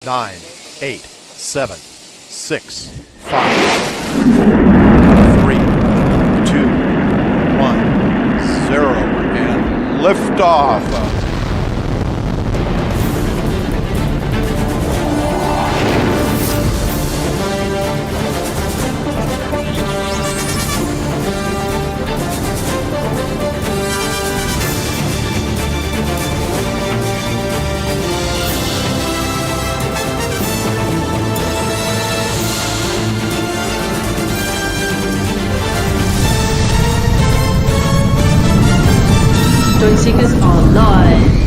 9, 8, 7, 6, 5, 3, 2, 1, 0, and liftoff. Joy Seekers are live.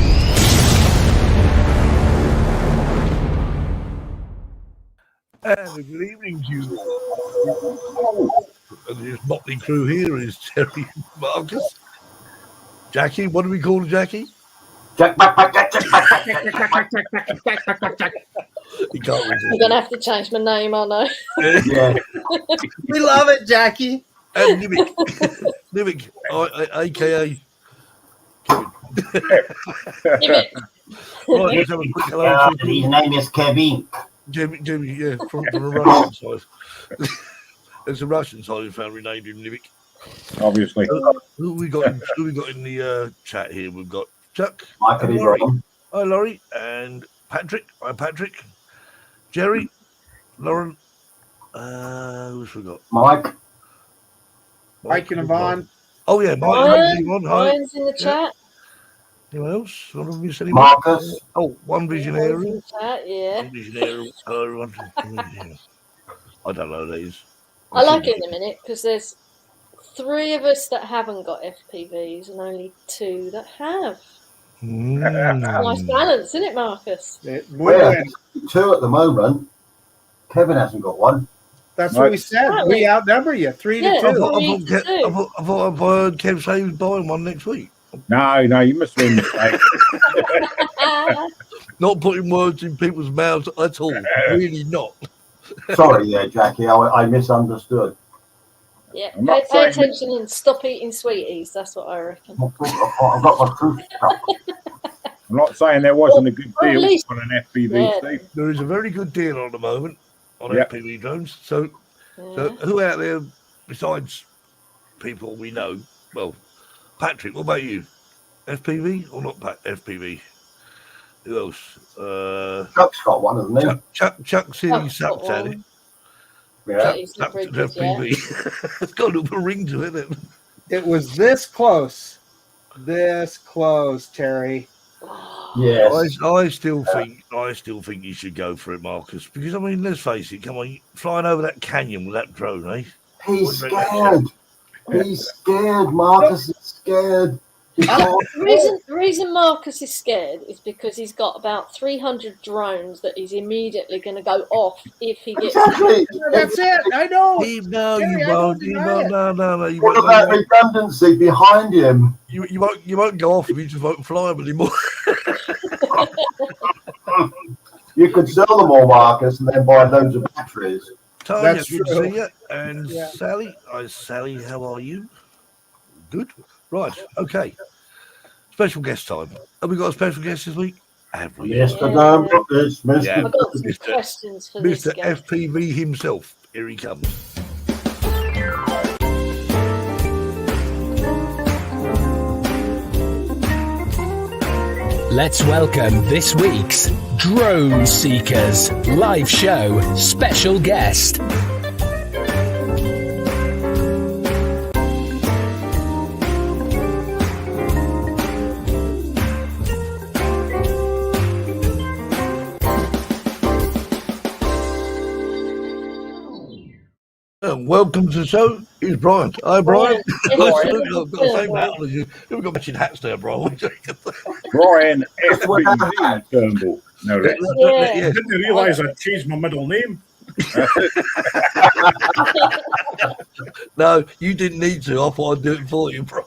And good evening to you. And this motley crew here is Terry, Marcus, Jackie. What do we call Jackie? Jack. He can't resist. I'm gonna have to change my name, aren't I? Yeah. We love it, Jackie. And Nimic, aka Kevin. Right, let's have a quick hello to His name is Kevin. Jimmy, yeah, from the Russian side. It's a Russian side who found renamed him Nimic. Obviously. Who we got in the chat here? We've got Chuck, Mike and Laurie. Ibrahim. Hi Laurie, and Patrick. Hi Patrick. Jerry, Lauren. Who's we got? Mike. Mike and Yvonne. Oh yeah, Mike. Ryan, Hi. Ryan's in the chat. Anyone else? One of you said anyone? Marcus. Oh, one Ryan's visionary. in the chat, yeah. One visionary. Hello everyone. I don't know these. I like it in a minute because there's 3 of us that haven't got FPVs and only 2 that have. Nice balance, isn't it, Marcus? We're 2 at the moment. Kevin hasn't got one. That's what we said. Right. We outnumber you 3 to Yeah. 2. I thought I've heard Kev say he was buying one next week. No, you must have been mistaken. Not putting words in people's mouths at all. Really not. Sorry there, Jackie. I misunderstood. Yeah, I'm not pay saying- attention and stop eating sweeties. That's what I reckon. I've got my truth cup. I'm not saying there wasn't a good Or at deal least- on an FPV, Yeah. Steve. There is a very good deal on the moment on Yep. FPV drones. So Yeah. who out there besides people we know? Well, Patrick, what about you? FPV or not FPV? Who else? Chuck's got one, hasn't he? Chuck said he Chuck's sucked got at it. one. Yeah. He's Sucked not at very good yet. FPV. It's got a little ring to it. Isn't it? It was this close. This close, Terry. Yes. I still think you should go for it, Marcus. Because I mean, let's face it. Come on, flying over that canyon with that drone, eh? He's scared. He's scared. Marcus is scared. He can't- The reason Marcus is scared is because he's got about 300 drones that he's immediately going to go off if he gets. Exactly. That's it. I know. No, Terry, you I don't won't. deny it. No. You What won't, about redundancy behind him? you won't go off if you just won't fly them anymore. You could sell them all, Marcus, and then buy loads of batteries. Tanya, That's good to true. see you. And Yeah. Sally. Hi, Sally, how are you? Good. Right. Okay. Special guest time. Have we got a special guest this week? Have we? Mr. Yeah. Dumbo is Mr. Yeah. I've got some Mr. questions for this Mr. guy. FPV himself. Here he comes. Let's welcome this week's Drone Seekers live show special guest. Welcome to the show. Here's Brian. Hi, Brian. Brian. I've got the same hat on as you. We've got matching hats there, Brian. Brian FPV Turnbull. No, less. Yeah. Yeah. Didn't realise I'd changed my middle name. No, you didn't need to. I thought I'd do it for you, Brian.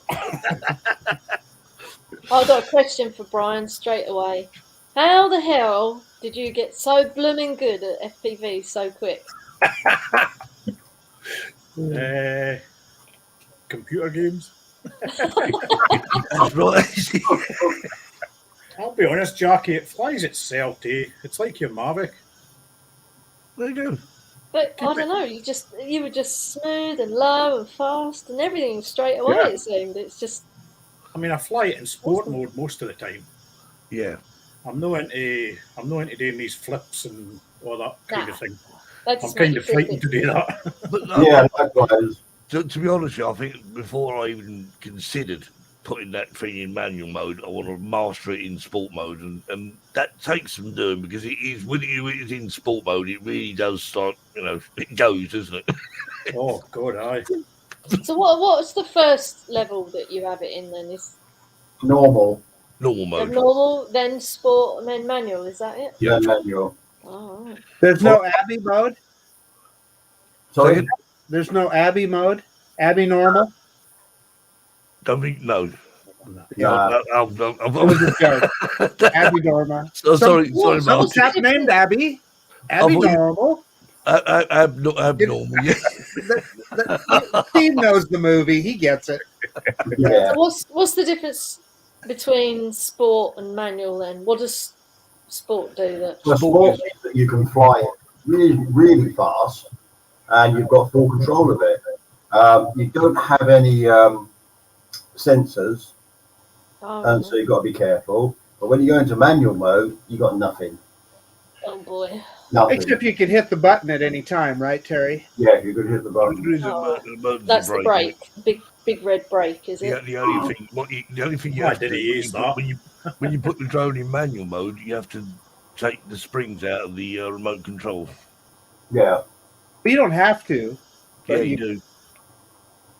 I've got a question for Brian straight away. How the hell did you get so blooming good at FPV so quick? Computer games. That's right. I'll be honest, Jackie, it flies itself, eh? It's like your Mavic. There you go. But I don't know. You were just smooth and low and fast and everything straight away. Yeah. It seemed. It's just. I mean, I fly it in sport mode most of the time. Yeah. I'm not into doing these flips and all that kind of thing. That I'm just makes kind you of feel frightened to bit- do that. But Yeah, likewise. to be honest, with you, I think before I even considered putting that thing in manual mode, I want to master it in sport mode, and that takes some doing because it is when it is in sport mode, it really does start. It goes, doesn't it? Oh God, aye. So what's the first level that you have it in then? Is Normal. Normal mode. normal, then sport, and then manual? Is that it? Yeah, manual. Oh, right. There's no Abbey mode. Sorry? There's no Abbey mode. Abbey normal. Don't think no. Nah. It was a joke. Abbey normal. Sorry, Some Mark. chap named Abbey. Abbey thought you- normal. Abnormal, yeah. Steve knows the movie. He gets it. Yeah. So what's the difference between sport and manual then? What does sport do that? The sport means that you can fly it really, really fast and you've got full control of it. You don't have any sensors, and so you've got to be careful. But when you go into manual mode, you got nothing. Oh boy. Nothing. Except you can hit the button at any time, right, Terry? Yeah, you could hit the button. That's the brake. Big red brake, is it? The only thing you Why have to did he do use that? when you put the drone in manual mode, you have to take the springs out of the remote control. Yeah. But you don't have to. Yeah, you do.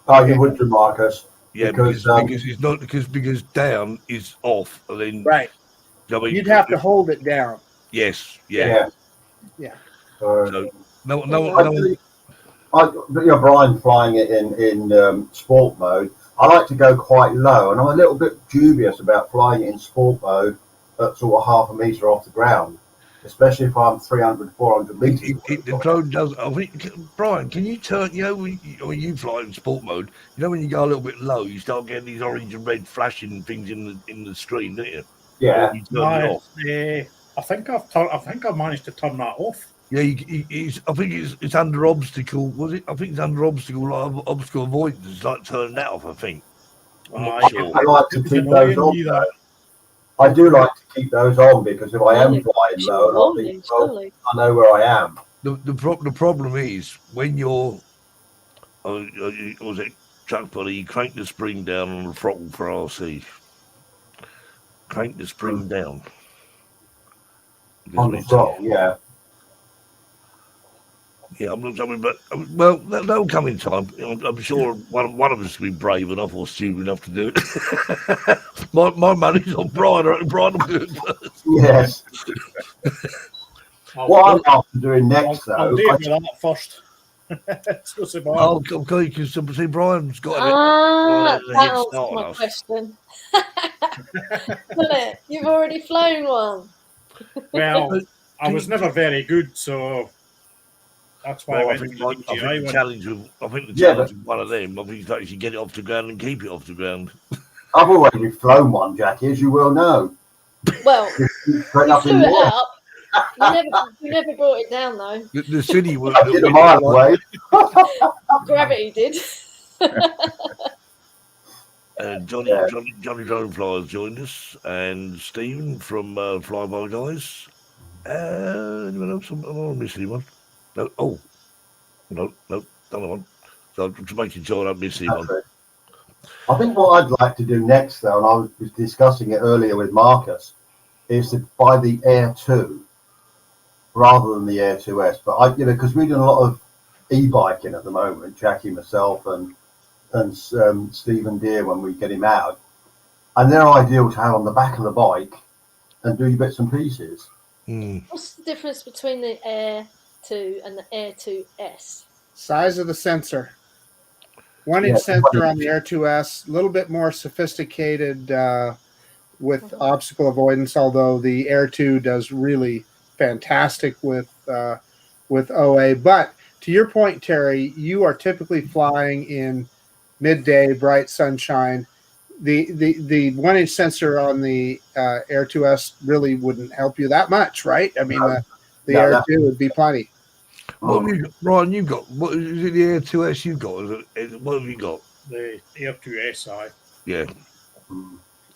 Oh, you would do, Marcus. Yeah, because it's not because down is off, and then Right. I mean, You'd have to hold it down. Yes. Yeah. Yeah. So no. But you're Brian flying it in sport mode. I like to go quite low, and I'm a little bit dubious about flying it in sport mode at sort of half a meter off the ground, especially if I'm 300, 400 meters. The drone does. I think, Brian, can you turn? When you fly in sport mode, when you go a little bit low, you start getting these orange and red flashing things in the screen, don't you? Yeah. You turn it off. I think I've managed to turn that off. Yeah, I think it's under obstacle. Was it? I think it's under obstacle, like obstacle avoidance. It's like turning that off. I think. I'm not sure. I like to keep those on. Though. I do like to keep those on because if I am flying low, I know where I am. The problem is when you're, was it Chuck Buddy? You crank the spring down on the throttle for RC. Crank the spring down. On the throttle, yeah. Yeah, I'm not talking about. Well, that'll come in time. I'm sure one of us will be brave enough or stupid enough to do it. my money's on Brian. I reckon Brian will do it first. Yes. What I'm after doing next, though. I'll deal with that first. Okay, because see, Brian's got That answers my question. You've already flown one. Well, I was never very good, so that's why I think the challenge with one of them, I think is actually get it off the ground and keep it off the ground. I've already flown one, Jackie, as you well know. Well, you flew up in it there. up. You never brought it down though. The city was I did a mile away. Gravity did. Johnny Dragonfly joined us, and Stephen from Flyby Guys. Anyone else? I'm missing anyone. No. Oh, no, another one. So to make sure I don't miss anyone. I think what I'd like to do next, though, and I was discussing it earlier with Marcus, is to buy the Air 2 rather than the Air 2S. But because we're doing a lot of e-biking at the moment, Jackie, myself, and Stephen Deere when we get him out, and they're ideal to have on the back of the bike and do your bits and pieces. What's the difference between the Air 2 and the Air 2S? Size of the sensor. 1-inch sensor on the Air 2S, a little bit more sophisticated with obstacle avoidance, although the Air 2 does really fantastic with OA. But to your point, Terry, you are typically flying in midday, bright sunshine. the 1-inch sensor on the Air 2S really wouldn't help you that much, right? I mean, the Air 2 would be plenty. What have you got, Brian? You got what is it? The Air 2S you got? What have you got? The Air 2S, aye. Yeah,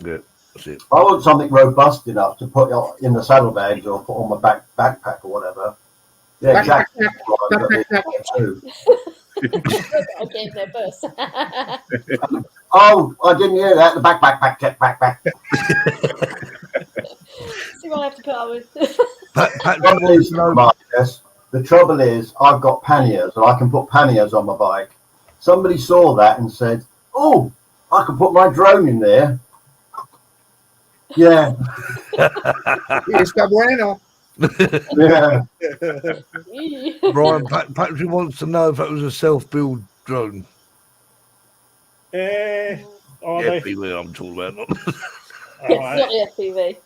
yeah, that's it. I want something robust enough to put in the saddlebags or put on my backpack or whatever. Yeah, exactly. I gave their first. Oh, I didn't hear that. The backpack. See what I have to put up with. The trouble is, I've got panniers and I can put panniers on my bike. Somebody saw that and said, "Oh, I can put my drone in there." Yeah. Está bueno. Yeah. Brian, Patrick wants to know if that was a self-build drone. FPV, I'm talking about. It's not the FPV.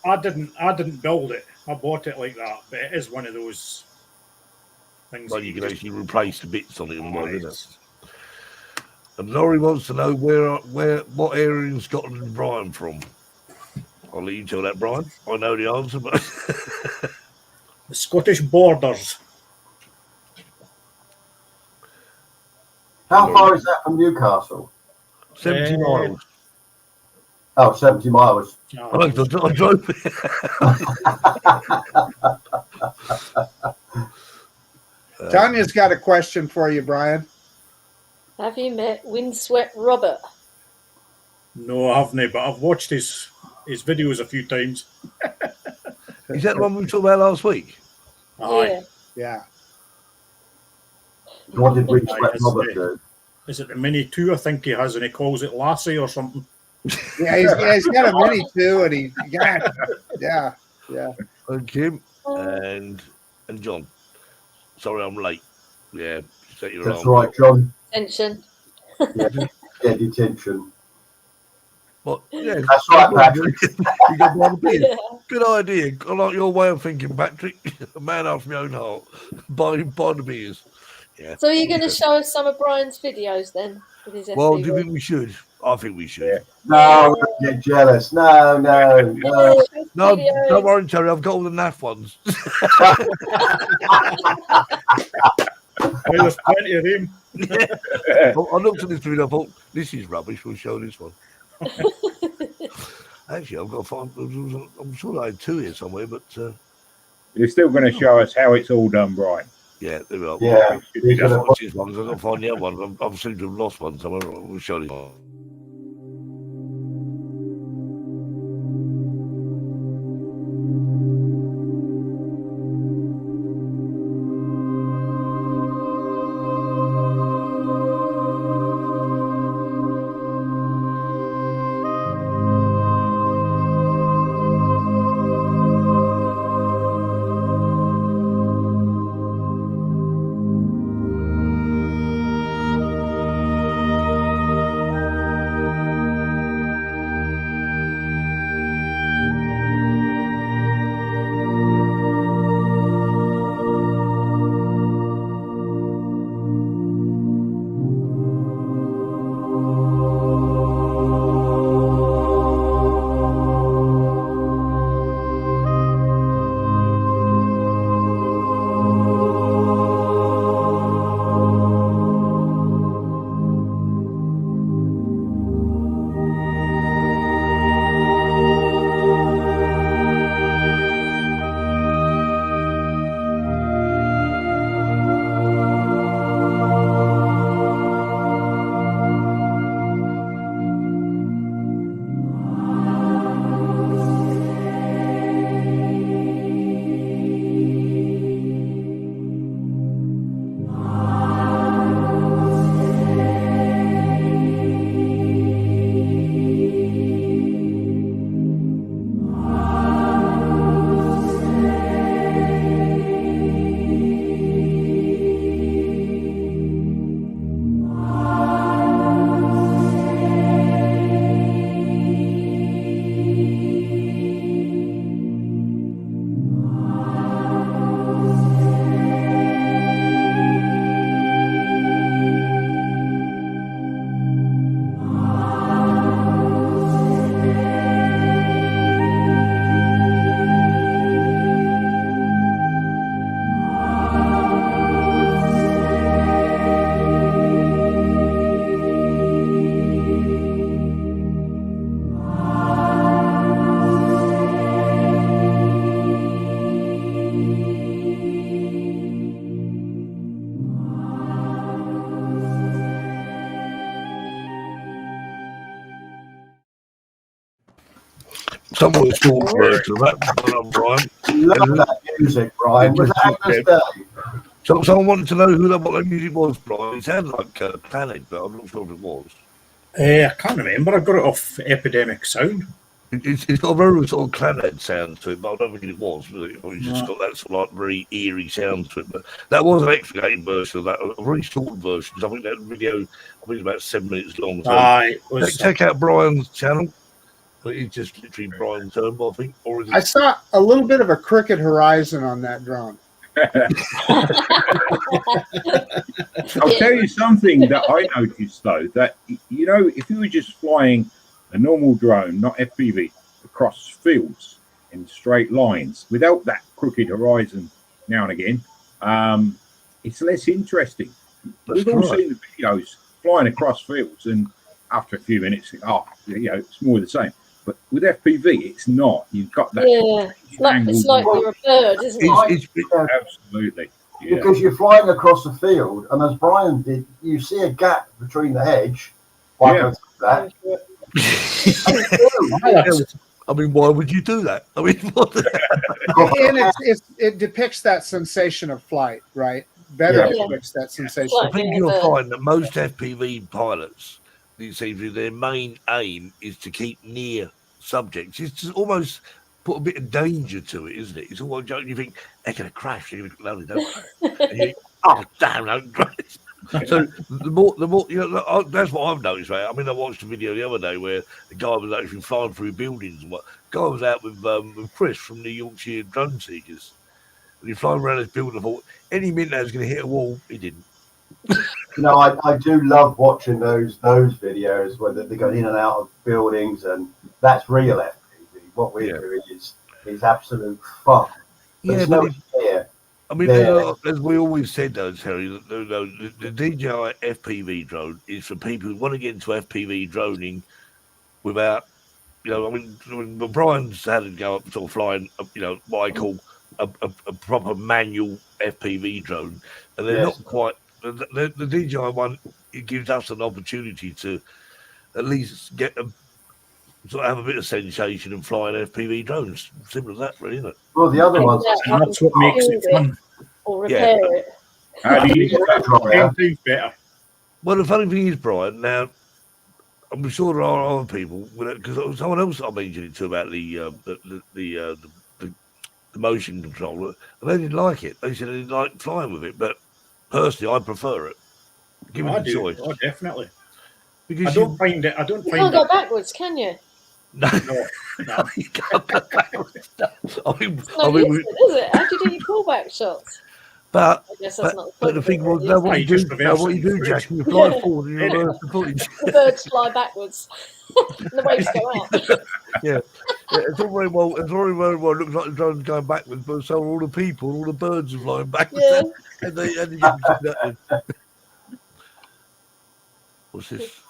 I didn't build it. I bought it like that, but it is one of those things. Well, you can actually replace the bits on it and what, isn't it? And Laurie wants to know what area in Scotland is Brian from. I'll let you tell that, Brian. I know the answer, but The Scottish borders. How far is that from Newcastle? 70 miles. Oh, 70 miles. I drove it. Tanya's got a question for you, Brian. Have you met Windswept Robert? No, I haven't, but I've watched his videos a few times. Is that the one we talked about last week? Aye. Yeah. What did Windswept Robert do? Is it the Mini 2? I think he has, and he calls it Lassie or something. Yeah, he's got a Mini 2, and yeah. And Kim and John. Sorry, I'm late. Yeah, set your That's alarm. right, John. Detention. Yeah, detention. What? Yeah, That's right, Patrick. You got one opinion. Yeah. Good idea. I like your way of thinking, Patrick. A man after my own heart. Buy the beers. Yeah. So are you going to show us some of Brian's videos then? With his Well, FPV? do you think we should? I think we should. No, don't get jealous. No. No, don't worry, Terry. I've got all the naff ones. There's plenty of them. I looked at this video. I thought, this is rubbish. We'll show this one. Actually, I've got to find. I'm sure I had two here somewhere, but You're still going to show us how it's all done, Brian. yeah, there we are. Yeah. Just watch this one. I've got to find the other one. I've seemed to have lost one somewhere. We'll show this one. Someone was talking to that, Brian. Love that music, Brian. Was that Agnes Day? So someone wanted to know what that music was, Brian. It sounded like Planet, but I'm not sure if it was. I can't remember. I got it off Epidemic Sound. It's got a very sort of clannad sound to it, but I don't think it was. It's just got that sort of like very eerie sound to it. But that was an extricated version of that, a very short version. I think that video, it's about 7 minutes long. So check out Brian's channel. It's just literally Brian Turnbull, I think. Or is it... I saw a little bit of a crooked horizon on that drone. I'll tell you something that I noticed, though, that, you know, if you were just flying a normal drone, not FPV, across fields in straight lines without that crooked horizon now and again, it's less interesting. We've all seen the videos flying across fields, and after a few minutes, it's more the same. But with FPV, it's not. You've got that. Yeah, it's like you're a bird, isn't it? Absolutely. Yeah. Because you're flying across the field, and as Brian did, you see a gap between the hedge. Why that? I mean, why would you do that? I mean, and it depicts that sensation of flight, right? Better depicts that sensation. I think you'll find that most FPV pilots, their main aim is to keep near subjects. It's just almost put a bit of danger to it, isn't it? It's all joke. You think they're going to crash. You think, no, they don't crash. And you think, oh, damn, don't crash. So the more, that's what I've noticed, right? I mean, I watched a video the other day where the guy was actually flying through buildings and what. The guy was out with Chris from the Yorkshire Drone Seekers. And he's flying around this building. I thought any minute I was going to hit a wall. He didn't. I do love watching those videos where they go in and out of buildings, and that's real FPV. What we're doing is absolute fun. Yeah, but I mean, as we always said, though, Terry, the DJI FPV drone is for people who want to get into FPV droning without, Brian's had to go up sort of flying, what I call a proper manual FPV drone, and they're not quite. The DJI one, it gives us an opportunity to at least get sort of have a bit of sensation and flying FPV drones. Simple as that, really, isn't it? Well, the other ones. That's what makes it fun. Or repair it. How do you use that? Better. Well, the funny thing is, Brian, now, I'm sure there are other people, because someone else I mentioned it to about the motion controller, and they didn't like it. They said they didn't like flying with it, but personally, I prefer it. Give me the choice. Oh, definitely. Because I don't find it. You can't go backwards, can you? No, you can't go backwards. I mean, Is it? How do you do your pullback shots? But I guess that's not the but the thing was, what you do, Jack, you fly forward and you reverse the footage. The birds fly backwards. And the waves go up. Yeah, it's all very well. It's all very well. It looks like the drone's going backwards, but so are all the people, all the birds are flying backwards. Yeah. And you can see that. What's this?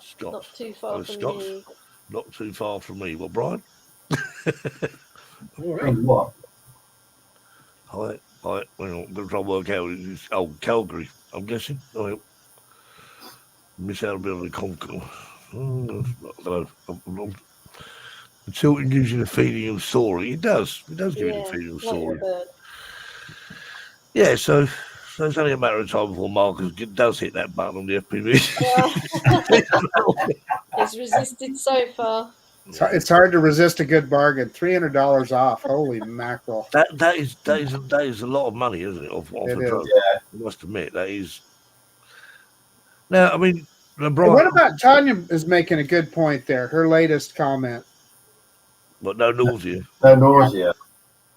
Scott. Not too far from Scott. me. Not too far from me. What, Brian? All right. What? Hi. Well, I'm going to try and work out. Calgary, I'm guessing. Miss out a bit of the Concord. I don't know. The tilting gives you the feeling of soaring. It does. It does give you the feeling of soaring. Yeah, so it's only a matter of time before Marcus does hit that button on the FPV. It's resisted so far. It's hard to resist a good bargain. $300 off. Holy mackerel! That is a lot of money, isn't it? Off a drone. Yeah. I must admit that is. Now, I mean, LeBron. What about Tanya is making a good point there? Her latest comment. But no nausea. No nausea.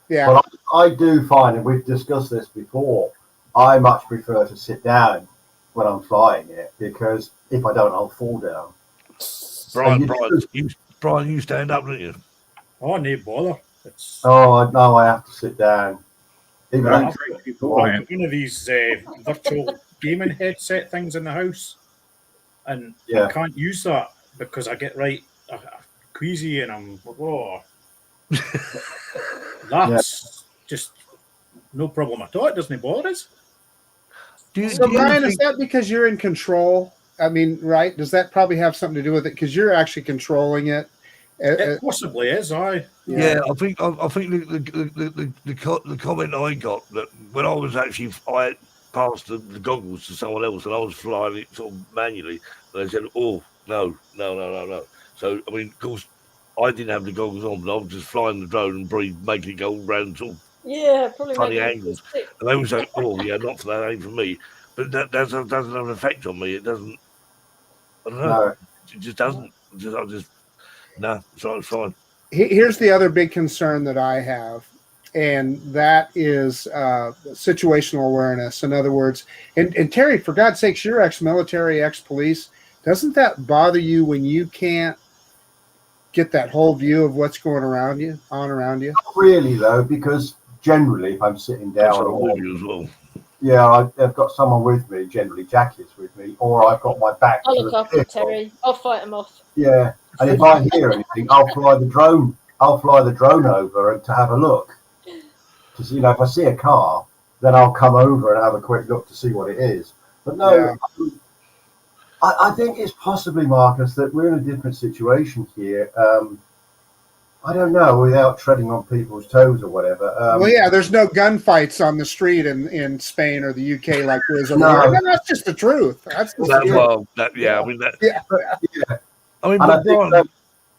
Yeah. But I do find, and we've discussed this before, I much prefer to sit when I'm flying it, because if I don't, I'll fall down. Brian, you stand up, don't you? Oh, no bother. I have to sit down. Even I've got one of these virtual gaming headset things in the house, and I can't use that because I get queasy and I'm that's just no problem at all. It doesn't bother us. Brian, is that because you're in control? I mean, right? Does that probably have something to do with it? Because you're actually controlling it, It possibly is, aye. Yeah, I think the comment I got that when I was actually I passed the goggles to someone else and I was flying it sort of manually, and they said, "Oh no." So I mean, of course, I didn't have the goggles on, but I was just flying the drone and making it go all round sort of probably funny making angles, and they would say, "Oh yeah, not for that, ain't for me." But that doesn't have an effect on me. It doesn't. I don't know. No. It just doesn't. No, it's fine. Here's the other big concern that I have, and that is situational awareness. In other words, and Terry, for God's sakes, you're ex-military, ex-police. Doesn't that bother you when you can't get that whole view of what's going around you? Not really, though, because generally, if I'm sitting down, with you as well. Yeah, I've got someone with me. Generally, Jackie's with me, or I've got my back. I'll to look the after vehicle. Terry. I'll fight him off. Yeah, and if I hear anything, I'll fly the drone. I'll fly the drone over to have a look. Because if I see a car, then I'll come over and have a quick look to see what it is. But no, I think it's possibly, Marcus, that we're in a different situation here. I don't know, without treading on people's toes or whatever. There's no gunfights on the street in Spain or the UK like there is over No. here. And that's just the truth. That's just the truth. I think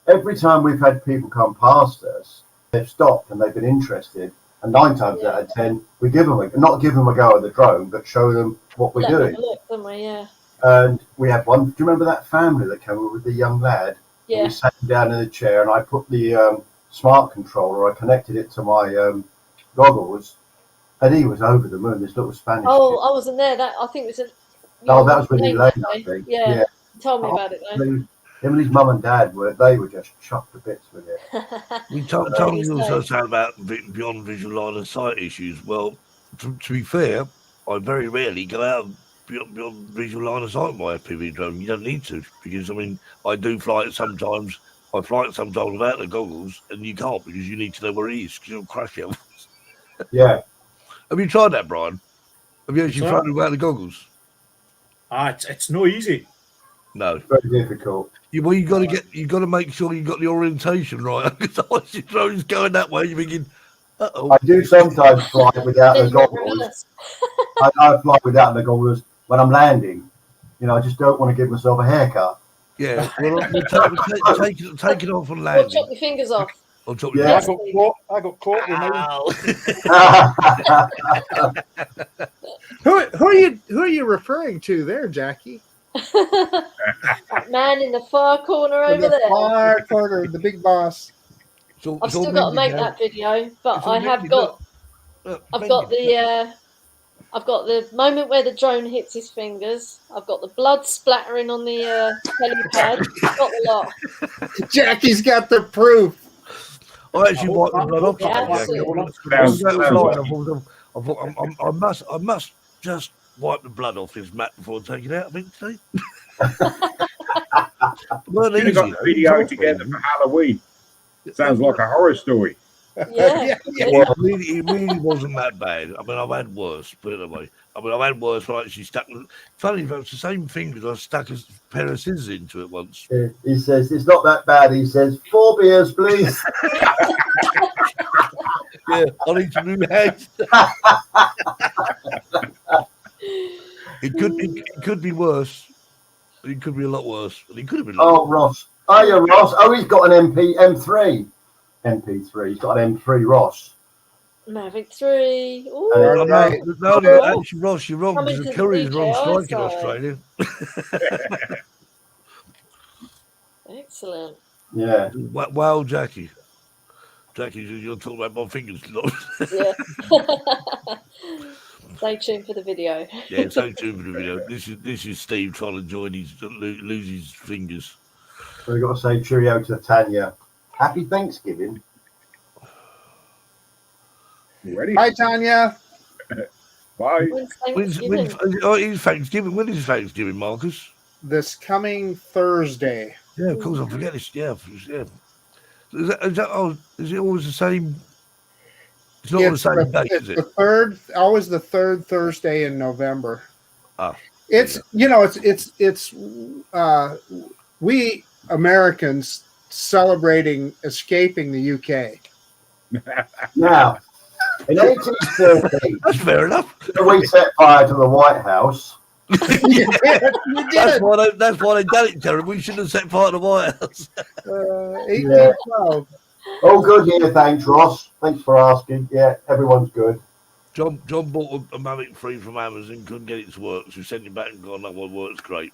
every time we've had people come past us, they've stopped and they've been interested. And 9 times out of 10, we not give them a go at the drone, but show them what we're doing. Look, don't we? Yeah. And we had one. Do you remember that family that came over with the young lad? Yeah. We sat him down in the chair, and I put the smart controller. I connected it to my goggles, and he was over the moon. This little Spanish. Oh, kid. I wasn't there. I think it was that was with Elaine, I think. Yeah. You told me about it though. Him and his mum and dad were just chuffed to bits with it. We told you also said about beyond visual line of sight issues. Well, to be fair, I very rarely go out beyond visual line of sight with my FPV drone. You don't need to, because I do fly it sometimes. I fly it sometimes without the goggles, and you can't because you need to know where it is because you'll crash it. Yeah. Have you tried that, Brian? Have you actually flown it without the goggles? It's no easy. No, it's very difficult. You got to make sure you got the orientation right. Because otherwise your drone's going that way. You're thinking, uh-oh. I do sometimes fly without the goggles. I fly without the goggles when I'm landing. I just don't want to give myself a haircut. Yeah, well, take it off on landing. Or chop your fingers off. Or chop your I got caught with Who are you referring to there, Jackie? That man in the far corner over there. Far corner, the big boss. I've still got to make that video, but I have got. I've got the moment where the drone hits his fingers. I've got the blood splattering on the helipad. I've got the lot. Jackie's got the proof. I actually wiped the blood off. I must just wipe the blood off his mat before taking it out. See? We got a video together for Halloween. Sounds like a horror story. Yeah. It really wasn't that bad. I've had worse, put it that way. I've had worse where I actually stuck. Funny enough, it's the same fingers. I stuck a pair of scissors into it once. He says, it's not that bad. He says, 4 beers, please. Yeah, I need to move hands. It could be worse. It could be a lot worse. It could have been. Ross. Oh, yeah, Ross. Oh, he's got an MP3. He's got an M3 Ross. Mavic 3. Ooh. No, actually, Ross, you're wrong. Because the Couriers are on strike in Australia. Excellent. Yeah. Wow, Jackie. You're talking about my fingers. Yeah. Stay tuned for the video. Yeah, stay tuned for the video. This is Steve trying to lose his fingers. So we've got to say cheerio to Tanya. Happy Thanksgiving. You ready? Bye, Tanya. Bye. When's Thanksgiving? When is Thanksgiving, Marcus? This coming Thursday. Yeah, of course, I forget this. Yeah. Is it always the same? It's not on the same date, is it? Always the third Thursday in November. Ah, it's we Americans celebrating escaping the UK. Now, in 1830, That's fair enough. we set fire to the White House. You did. That's why they done it, Terry. We shouldn't have set fire to the White House. 1812. All good here, thanks, Ross. Thanks for asking. Yeah, everyone's good. John bought a Mavic 3 from Amazon, couldn't get it to work, so he sent it back and got another one. Works great.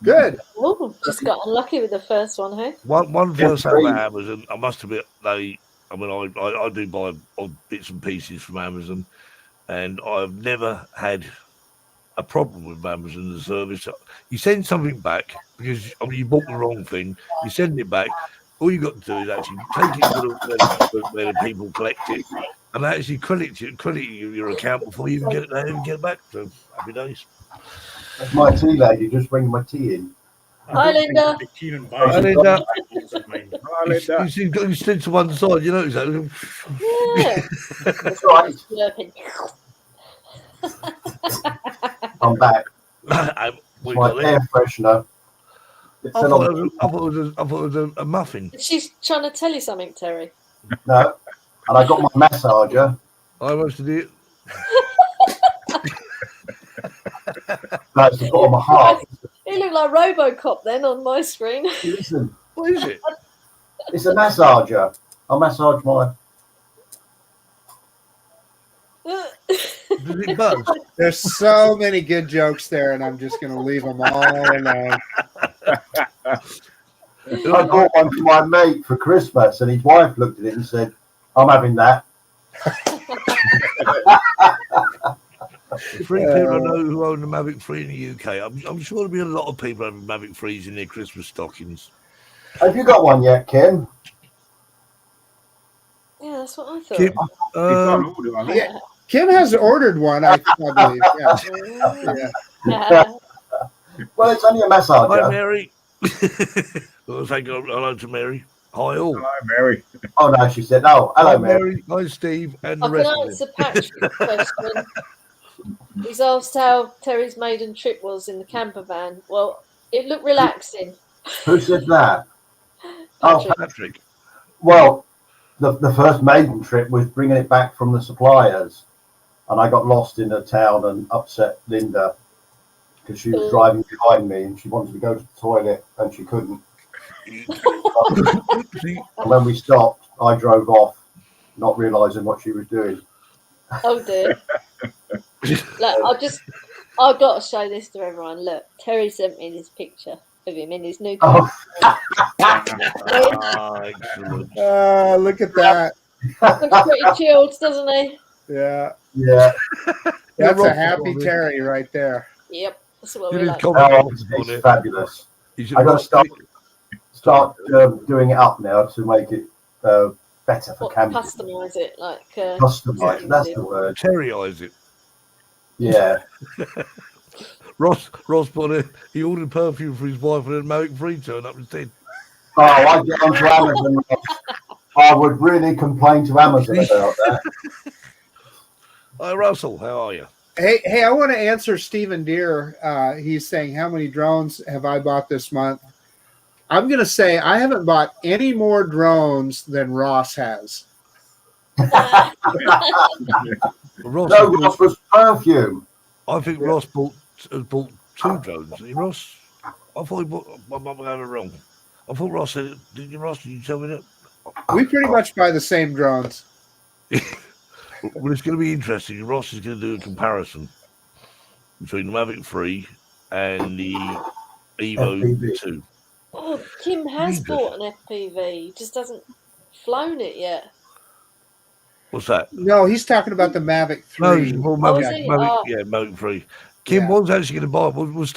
Good. Ooh, just got unlucky with the first one, hey? One first thing about Amazon, I must admit, I do buy odd bits and pieces from Amazon, and I've never had a problem with Amazon, the service. You send something back because you bought the wrong thing, you send it back. All you got to do is actually take it to where the people collect it, and actually credit your account before you even get it there and get it back. So happy days. That's my tea lady, just bringing my tea in. Hi, Linda. Hi, Linda. Linda. You stood to one side, you know exactly. Yeah. That's right. Slurping. I'm back. We My got there. air freshener. I thought it was a muffin. She's trying to tell you something, Terry. No, and I got my massager. I must have did. No, it's got on my heart. It looked like RoboCop then on my screen. Listen, What is it? it's a massager. I massage my. Does it buzz? There's so many good jokes there, and I'm just going to leave them all alone. I bought one for my mate for Christmas, and his wife looked at it and said, "I'm having that." Three people I know who own a Mavic 3 in the UK. I'm sure there'll be a lot of people having Mavic 3s in their Christmas stockings. Have you got one yet, Kim? Yeah, that's what I thought. Kim, It's on order, I think. Yeah, Kim has ordered one, I believe. Yeah. Yeah. Well, it's only a hi, massager. Mary. Well, thank you. Hello to Mary. Hi, all. Hello, Mary. Oh no, she said, "Oh, hello, Hi, Mary." Mary. Hi, Steve. And the I rest can of answer it. Patrick's question. He's asked how Terry's maiden trip was in the camper van. Well, it looked relaxing. Who said that? Oh, Patrick. Patrick. well, the first maiden trip was bringing it back from the suppliers, and I got lost in the town and upset Linda because she was driving behind me and she wanted to go to the toilet and she couldn't. And when we stopped, I drove off, not realising what she was doing. Oh dear. Look, I've got to show this to everyone. Look, Terry sent me this picture of him in his new car. Excellent. Look at that. Looks pretty chilled, doesn't he? Yeah. Yeah. That's a happy Terry right there. Yep. That's what Did we his like. comment It's fabulous. He said, I got to "Ross, start doing it up now to make it better for What, camping. customise it, like Customise, that's the word. Terrorize it." Yeah. Ross he ordered perfume for his wife and then Mavic 3 turned up instead. Oh, I get onto Amazon. I would really complain to Amazon about that. Hi, Russell. How are you? Hey, I want to answer Stephen Deere. He's saying, how many drones have I bought this month? I'm going to say I haven't bought any more drones than Ross has. Ross, No, Ross was perfume. I think Ross has bought 2 drones. Did he, Ross? I thought he bought. My mum got it wrong. I thought Ross said it. Did you, Ross? Did you tell me that? We pretty much buy the same drones. Well, it's going to be interesting. Ross is going to do a comparison between the Mavic 3 and the Evo FPV. 2. Oh, Kim has bought an FPV. He just hasn't flown it yet. What's that? No, he's talking about the Mavic 3. No, it's called Oh, Mavic, is he? Mavic, Oh. yeah, Mavic 3. Kim Yeah. was actually going to buy it. Was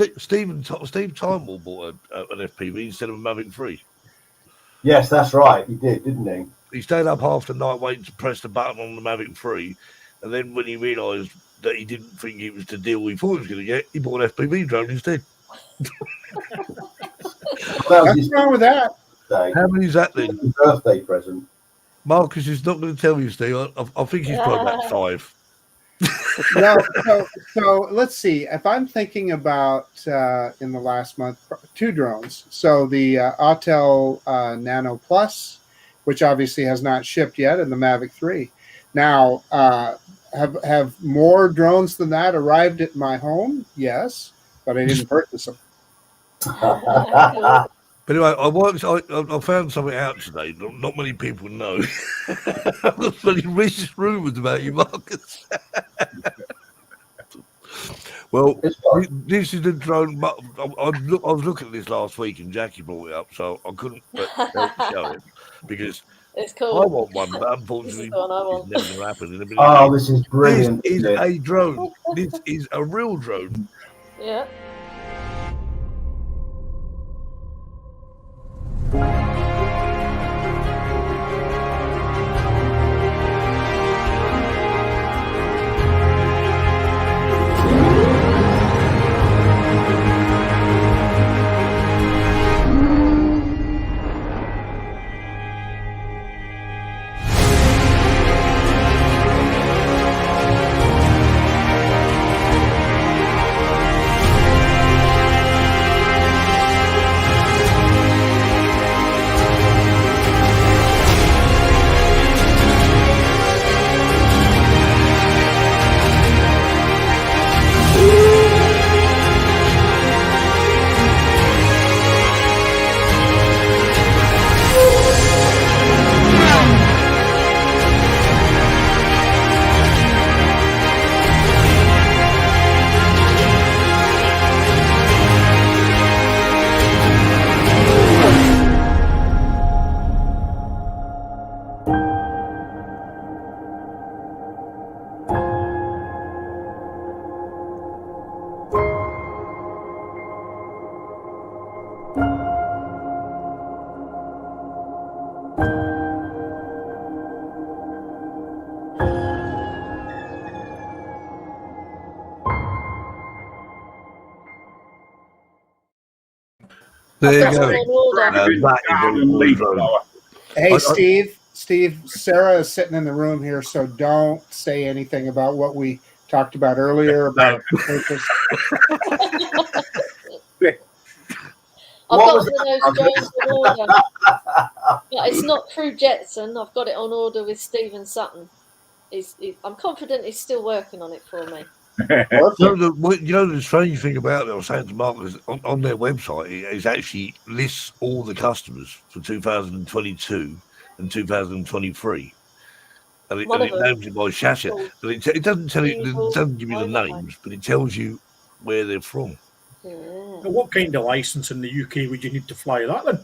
Steve Turnbull bought an FPV instead of a Mavic 3. Yes, that's right. He did, didn't he? He stayed up half the night waiting to press the button on the Mavic 3. And then when he realised that he didn't think it was the deal we thought he was going to get, he bought an FPV drone instead. That was What's his wrong with that? birthday. How many is that then? His birthday present. Marcus is not going to tell you, Steve. I think he's probably about 5. No, so let's see. If I'm thinking about in the last month, 2 drones. So the Autel Nano Plus, which obviously has not shipped yet, and the Mavic 3. Now, have more drones than that arrived at my home? Yes, but I didn't purchase them. But anyway, I found something out today. Not many people know. There's many racist rumours about you, Marcus. Well, this is the drone. I was looking at this last week, and Jackie brought it up, so I couldn't but show it because it's cool. I want one, but unfortunately, it's never going to happen. Oh, this is brilliant! This is a drone. This is a real drone. Yeah. There you go. Hey, Steve, Sarah is sitting in the room here, so don't say anything about what we talked about earlier about purpose. I've got one of those drones on order. But it's not through Jetson. I've got it on order with Stephen Sutton. I'm confident he's still working on it for me. The strange thing about it, I was saying to Marcus, on their website, it actually lists all the customers for 2022 and 2023. And it names it by chassis. But it doesn't tell you, it doesn't give you the names, but it tells you where they're from. Now, what kind of license in the UK would you need to fly that then?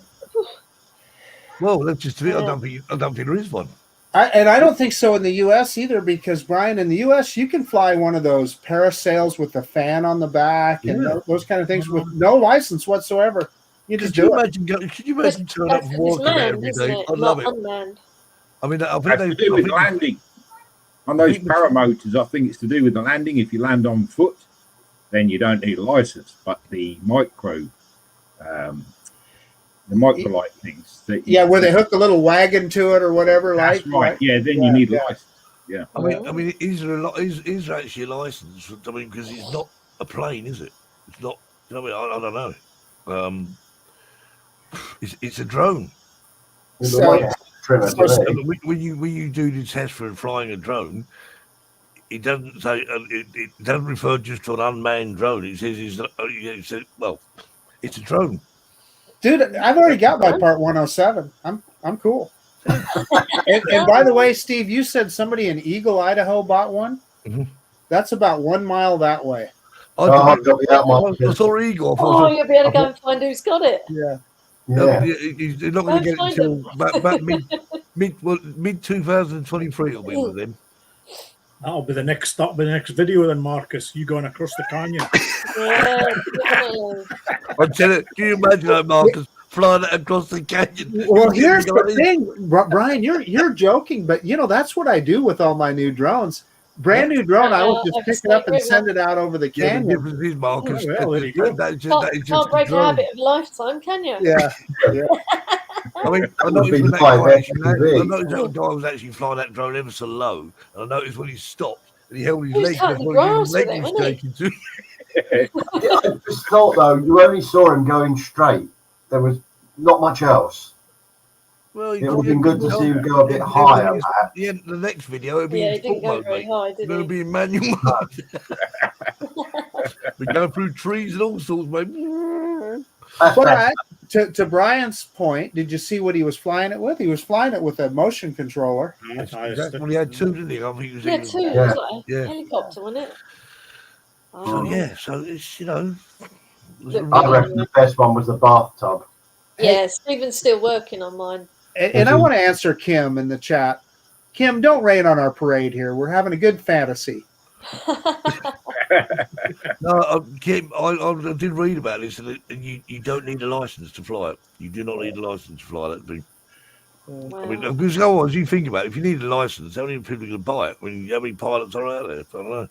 Well, that's just it. I don't think there is one. I don't think so in the U.S. either, because, Brian, in the U.S., you can fly one of those parasails with a fan on the back and those kind of things with no license whatsoever. You just do it. Could you imagine turning up and walking every day? I love it. Unmanned. I mean, I think that's to do with landing. On those paramotors, I think it's to do with the landing. If you land on foot, then you don't need a license. But the microlight things. Where they hook a little wagon to it or whatever. That's right. Yeah, then you need a license. Yeah. I mean, is there actually a license? I mean, because it's not a plane, is it? It's not. You know what I mean? I don't know. It's a drone. When you do the test for flying a drone, it doesn't say it doesn't refer just to an unmanned drone. It says it's a drone. Dude, I've already got my Part 107. I'm cool. and by the way, Steve, you said somebody in Eagle, Idaho bought one. Mm-hmm. That's about 1 mile that way. I saw Eagle. You'll be able to go and find who's got it. Yeah. You're not going to get it until back mid 2023. It'll be with him. That'll be the next video then, Marcus. You going across the canyon. I'm telling you, can you imagine that, Marcus, flying across the canyon? Well, here's the thing, Brian, you're joking, but that's what I do with all my new drones. Brand new drone, I will just pick it up and send it out over the canyon. The difference is, Marcus, can't break a habit of a lifetime, can you? Yeah. I mean, I noticed when that guy was actually flying that drone ever so low, and I noticed when he stopped, And he held his He was leg. cutting the That's why grass his leg with it, was wasn't shaking too. I just thought though, you only saw him going straight. There was not much else. Well, It would have been good to see him go a bit higher. Yeah, the next video, it'd be Yeah, in he didn't sport go mode, very mate. high, did It'll he? be in manual mode. We're going through trees and all sorts, mate. But to Brian's point, did you see what he was flying it with? He was flying it with a motion controller. Well, he had two, didn't he? I think he was Yeah, even. two. It was like a helicopter, wasn't it? So yeah, so it's I reckon the best one was the bathtub. Yeah, Stephen's still working on mine. And I want to answer Kim in the chat. Kim, don't rain on our parade here. We're having a good fantasy. No, Kim, I did read about this, and you don't need a license to fly it. You do not need a license to fly that thing. Wow. I mean, because otherwise, you think about it, if you need a license, how many people are going to buy it? I mean, how many pilots are out there? I don't know.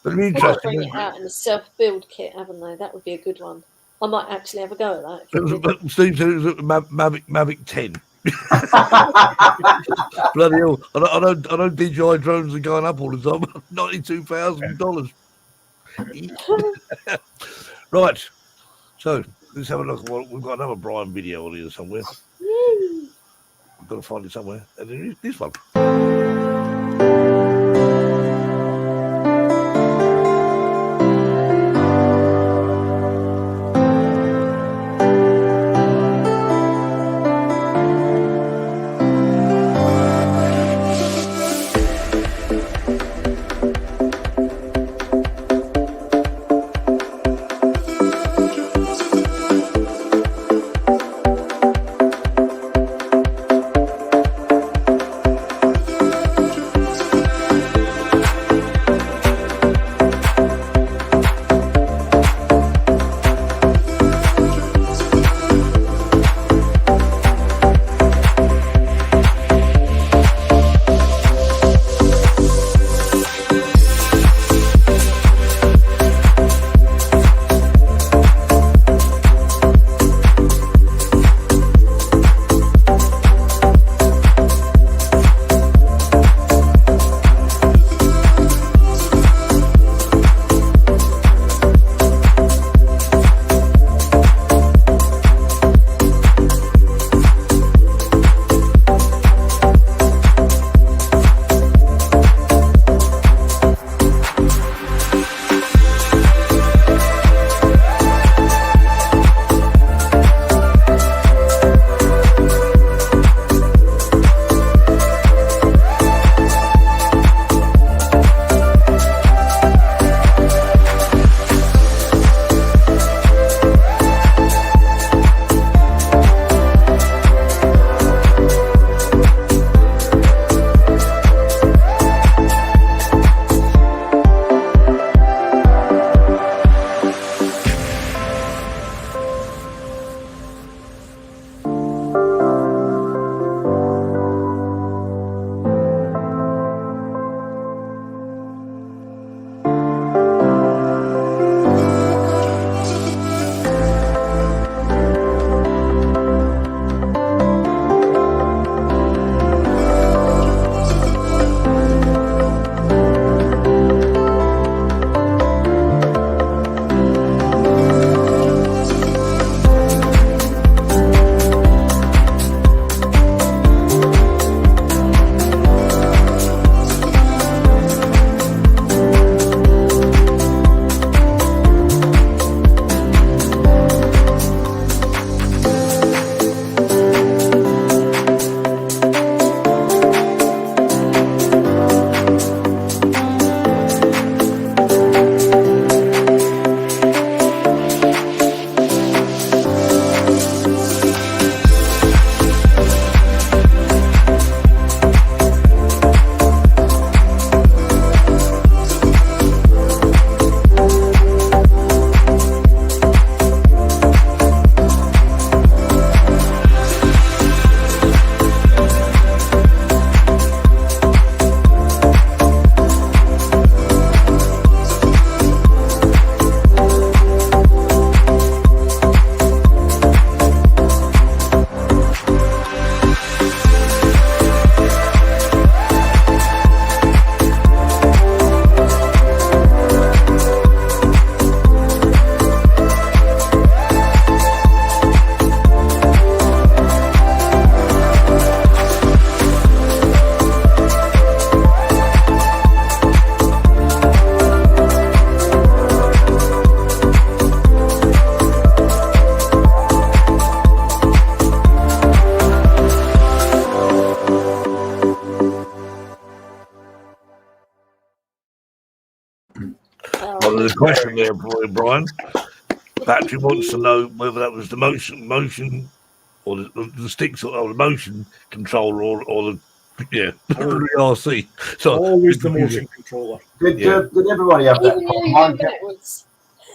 But it'd be They've got to interesting. bring it out in a self-build kit, haven't they? That would be a good one. I might actually have a go at that. But Steve said it was a Mavic 10. Bloody hell! I know DJI drones are going up all the time. $92,000. Right. So let's have a look. Well, we've got another Brian video on here somewhere. I've got to find it somewhere. And there is this one. Well, there's a question there for you, Brian. Patrick wants to know whether that was the motion, or the sticks, or the motion controller, or the RC. So always the motion controller. Did everybody have that? Even you went backwards.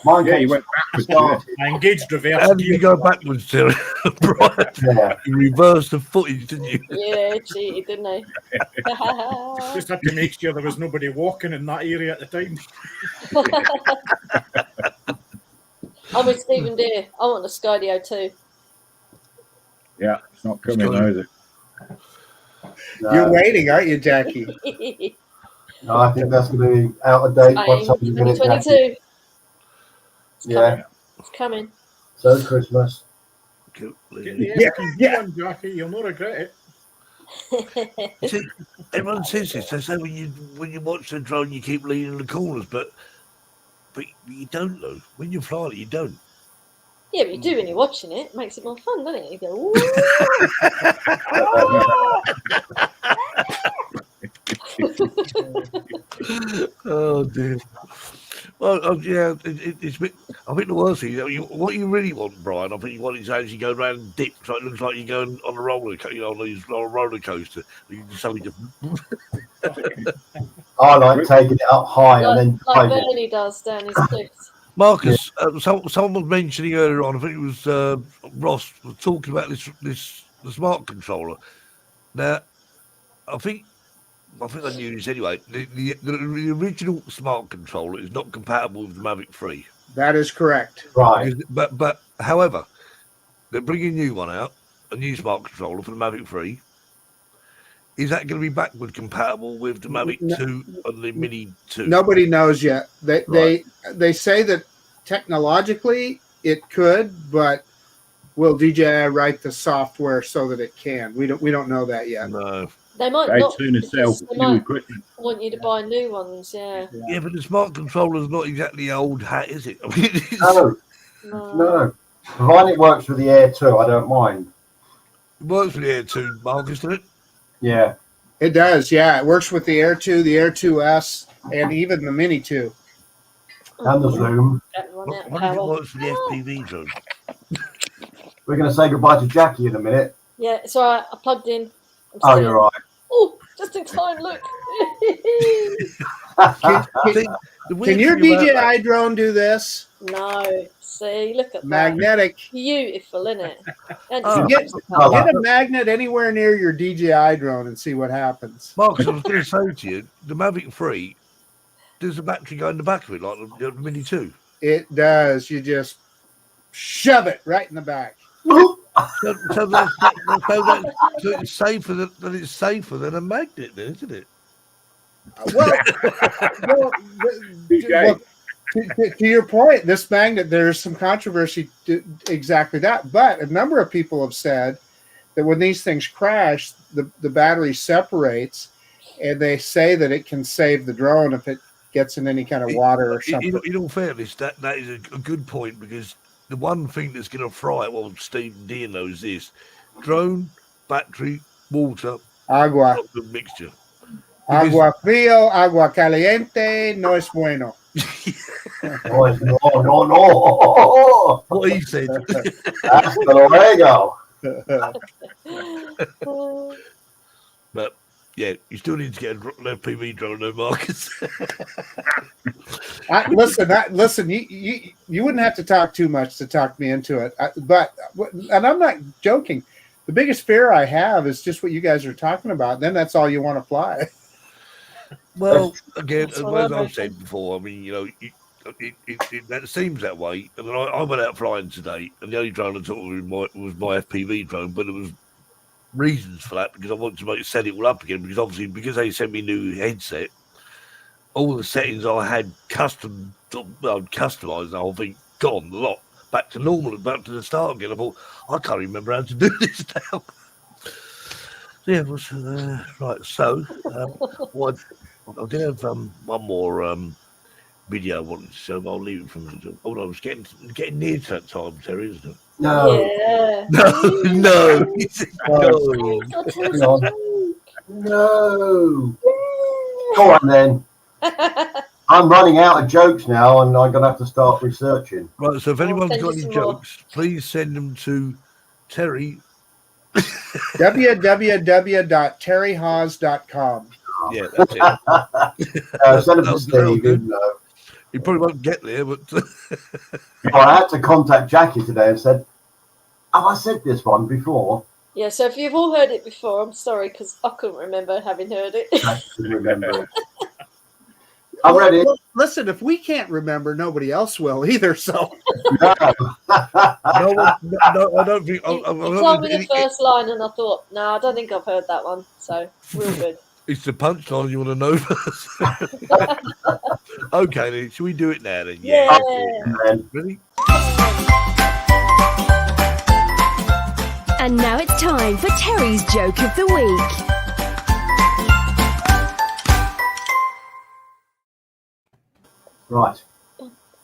Mine Yeah, you went backwards. I engaged reverse. How did you go backwards, Terry? Brian? Yeah. You reversed the footage, didn't you? Yeah, cheated, didn't I? Just had to make sure there was nobody walking in that area at the time. I'm with Stephen Deere. I want the Skydio too. Yeah, it's not coming, though, is it? No. You're waiting, aren't you, Jackie? No, I think that's going to be out of date. by the time you get it, Jackie. 2022. Yeah. It's coming. So Christmas. Get the one, Jackie. You'll not regret it. See, everyone says this. They say when you watch the drone, you keep leaning in the corners, but you don't know. When you fly it, you don't. Yeah, but you do when you're watching it. It makes it more fun, doesn't it? You go, ooh. Oh dear. Well, yeah, it's. I think the worst thing, what you really want, Brian, I think you want it to actually go around and dip, so it looks like you're going on a roller coaster, on a roller coaster. You can suddenly just. I like taking it up high and then like Bernie does down his cliffs. Marcus, someone was mentioning earlier on, I think it was Ross, was talking about the smart controller. Now, I think I knew this anyway. The original smart controller is not compatible with the Mavic 3. That is correct. Right. But however, they're bringing a new one out, a new smart controller for the Mavic 3. Is that going to be backward compatible with the Mavic 2 and the Mini 2? Nobody knows yet. They say that technologically it could, but will DJI write the software so that it can? We don't know that yet. No. They might They not. soon sell They new might equipment. want you to buy new ones, yeah. Yeah, but the smart controller's not exactly old hat, is it? I mean, No. Provided it works with the Air 2, I don't mind. It works with the Air 2, Marcus, doesn't it? Yeah. It does, yeah. It works with the Air 2, the Air 2S, and even the Mini 2. And the Zoom. What does it work for the FPV drone? We're going to say goodbye to Jackie in a minute. Yeah, it's all right. I plugged in. Oh, you're right. Oh, just in time, look. Can your DJI drone do this? No. See, look at Magnetic. that. Beautiful, isn't it? Get a magnet anywhere near your DJI drone and see what happens. Marcus, I was going to say to you, the Mavic 3, does the battery go in the back of it like the Mini 2? It does. You just shove it right in the back. So it's safer than a magnet, then, isn't it? Well, to your point, this magnet, there's some controversy to exactly that. But a number of people have said that when these things crash, the battery separates, and they say that it can save the drone if it gets in any kind of water or something. In all fairness, that is a good point, because the one thing that's going to fry it, well, Stephen Deere knows this: drone, battery, water, agua, not a good mixture. Agua frío, agua caliente, no es bueno. No. What he said. Hasta luego. But yeah, you still need to get an FPV drone, though, Marcus. Listen. You wouldn't have to talk too much to talk me into it. And I'm not joking. The biggest fear I have is just what you guys are talking about. Then that's all you want to fly. Well, again, as I've said before, I mean, you know, that seems that way. And then I went out flying today, and the only drone I took was my FPV drone, but there was reasons for that, because I wanted to set it all up again, because obviously, because they sent me a new headset, all the settings I had customized the whole thing, gone, the lot, back to normal, back to the start again. I thought, I can't remember how to do this now. Yeah, it was, right, so, I did have one more video I wanted to show, but I'll leave it from the. Oh, no, it's getting near to that time, Terry, isn't it? No. Yeah. No. No. Go on then. I'm running out of jokes now, and I'm going to have to start researching. Right, so if anyone's send got you any some more. jokes, please send them to Terry. www.terryhawes.com. Yeah, that's it. Send them to Steve. He probably won't get there, but I had to contact Jackie today and said, "Have I said this one before?" Yeah, so if you've all heard it before, I'm sorry because I couldn't remember having heard it. I couldn't remember it. I'm ready. Well, listen, if we can't remember, nobody else will either. So No. no, I don't think. You told me the first line, and I thought, no, I don't think I've heard that one. So real good. It's the punchline you want to know first. Okay, then shall we do it now? Then Yeah. Ready? And now it's time for Terry's Joke of the Week. Right.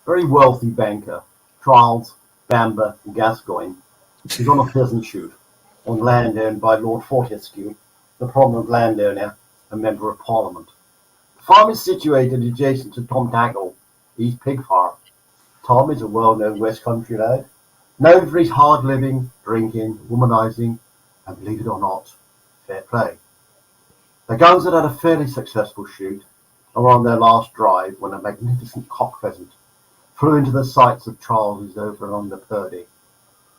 Very wealthy banker, Charles Bamber Gascoigne, is on a pheasant shoot on land owned by Lord Fortescue, the prominent landowner and member of Parliament. The farm is situated adjacent to Tom Tackle, East Pig Farm. Tom is a well-known West Country lad, known for his hard living, drinking, womanizing, and believe it or not, fair play. The guns had had a fairly successful shoot and were on their last drive when a magnificent cock pheasant flew into the sights of Charles's over along the Purdy.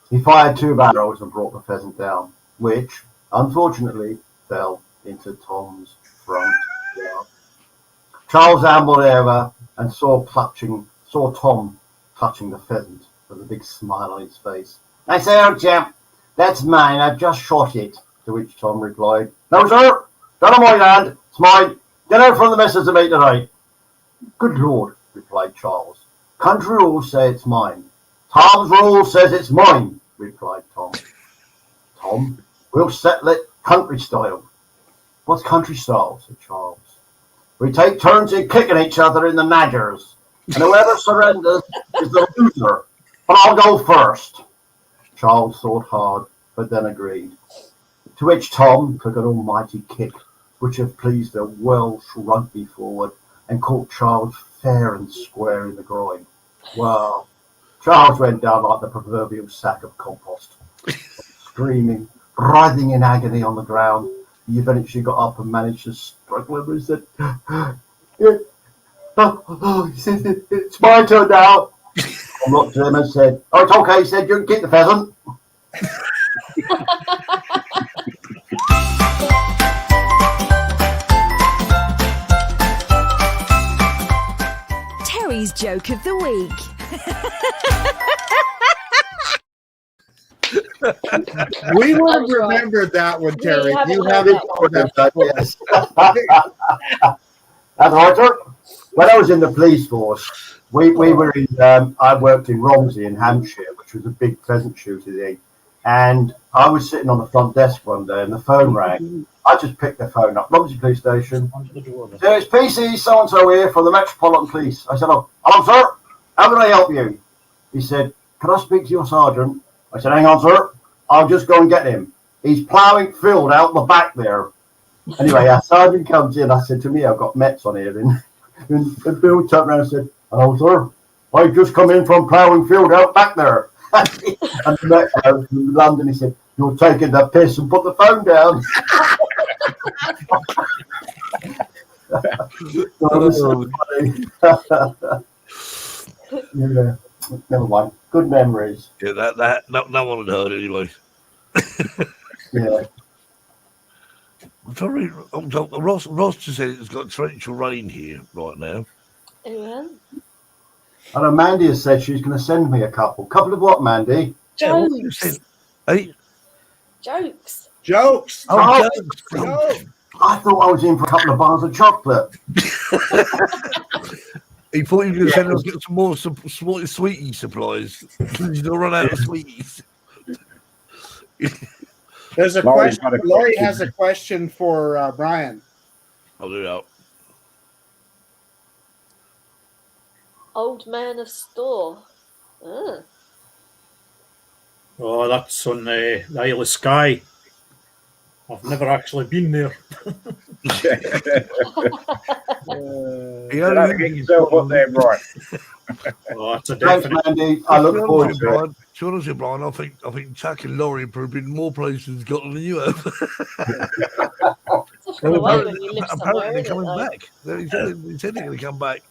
He fired 2 arrows and brought the pheasant down, which, unfortunately, fell into Tom's front yard. Charles ambled over and saw Tom clutching the pheasant with a big smile on his face. "I say, old chap, that's mine. I've just shot it." To which Tom replied, "No, sir, not on my land. It's mine. Get out from the missus and me tonight." "Good Lord," replied Charles. "Country rules say it's mine." "Tom's rule says it's mine," replied Tom. "Tom, we'll settle it country style." "What's country style?" said Charles. "We take turns in kicking each other in the naggers, and whoever surrenders is the loser. But I'll go first." Charles thought hard, but then agreed. To which Tom took an almighty kick, which had pleased a Welsh rugby forward and caught Charles fair and square in the groin. Well, Charles went down like the proverbial sack of compost, screaming, writhing in agony on the ground. He eventually got up and managed to struggle and he said, he said, "It's my turn now." I looked at him and said, "Oh, it's okay." He said, "You can keep the pheasant." Terry's Joke of the Week. we would have remembered that one, Terry. You have it. Yes. That's right, sir. When I was in the police force, we were in. I worked in Romsey in Hampshire, which was a big pheasant shooting, and I was sitting on the front desk one day, and the phone rang. I just picked the phone up. Romsey Police Station. So it's PC so and so here from the Metropolitan Police. I said, "Oh, hello, sir. How can I help you?" He said, "Can I speak to your sergeant?" I said, "Hang on, sir. I'll just go and get him. He's ploughing field out the back there." Anyway, our sergeant comes in. I said, "To me, I've got Mets on here." And Bill turned around and said, "Hello, sir. I've just come in from ploughing field out back there." And the Met from London, he said, "You're taking the piss," and put the phone down. That was so funny. Yeah. Never mind. Good memories. Yeah, that no one had heard anyway. Yeah. I'm sorry, Ross just said it's got torrential rain here right now. Yeah. I know Mandy has said she's going to send me a couple. Couple of what, Mandy? Jokes. Hey? Jokes. Jokes. Oh, jokes. I thought I was in for a couple of bars of chocolate. He thought he was going to send us get some more sweetie supplies. He's going to run out of sweeties. There's a question. Laurie has a question for Brian. I'll do that. Old Man of Store. Oh, that's on the Isle of Skye. I've never actually been there. You got to get yourself up there, Brian. Oh, that's a Thanks, definite. Mandy. I look forward to it. Honestly, Brian, I think Chuck and Laurie have been more places in Scotland than you have. Apparently they're coming back. He said they're going to come back.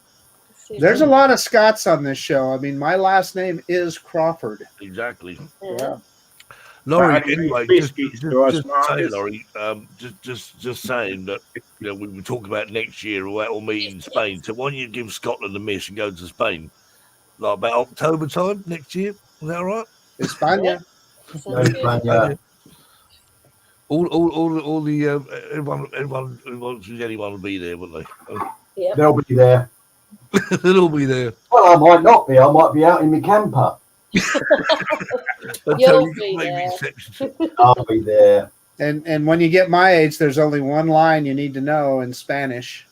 There's a lot of Scots on this show. I mean, my last name is Crawford. Exactly. Yeah. Laurie, anyway, just saying, Laurie, just saying that we were talking about next year or meet in Spain. So why don't you give Scotland a miss and go to Spain, like about October time next year? Is that all right? España. España. All the everyone who wants anyone will be there, won't they? Yep. They'll be there. They'll all be there. Well, I might not be. I might be out in my camper. You'll be there. I'll be there. And when you get my age, there's only one line you need to know in Spanish.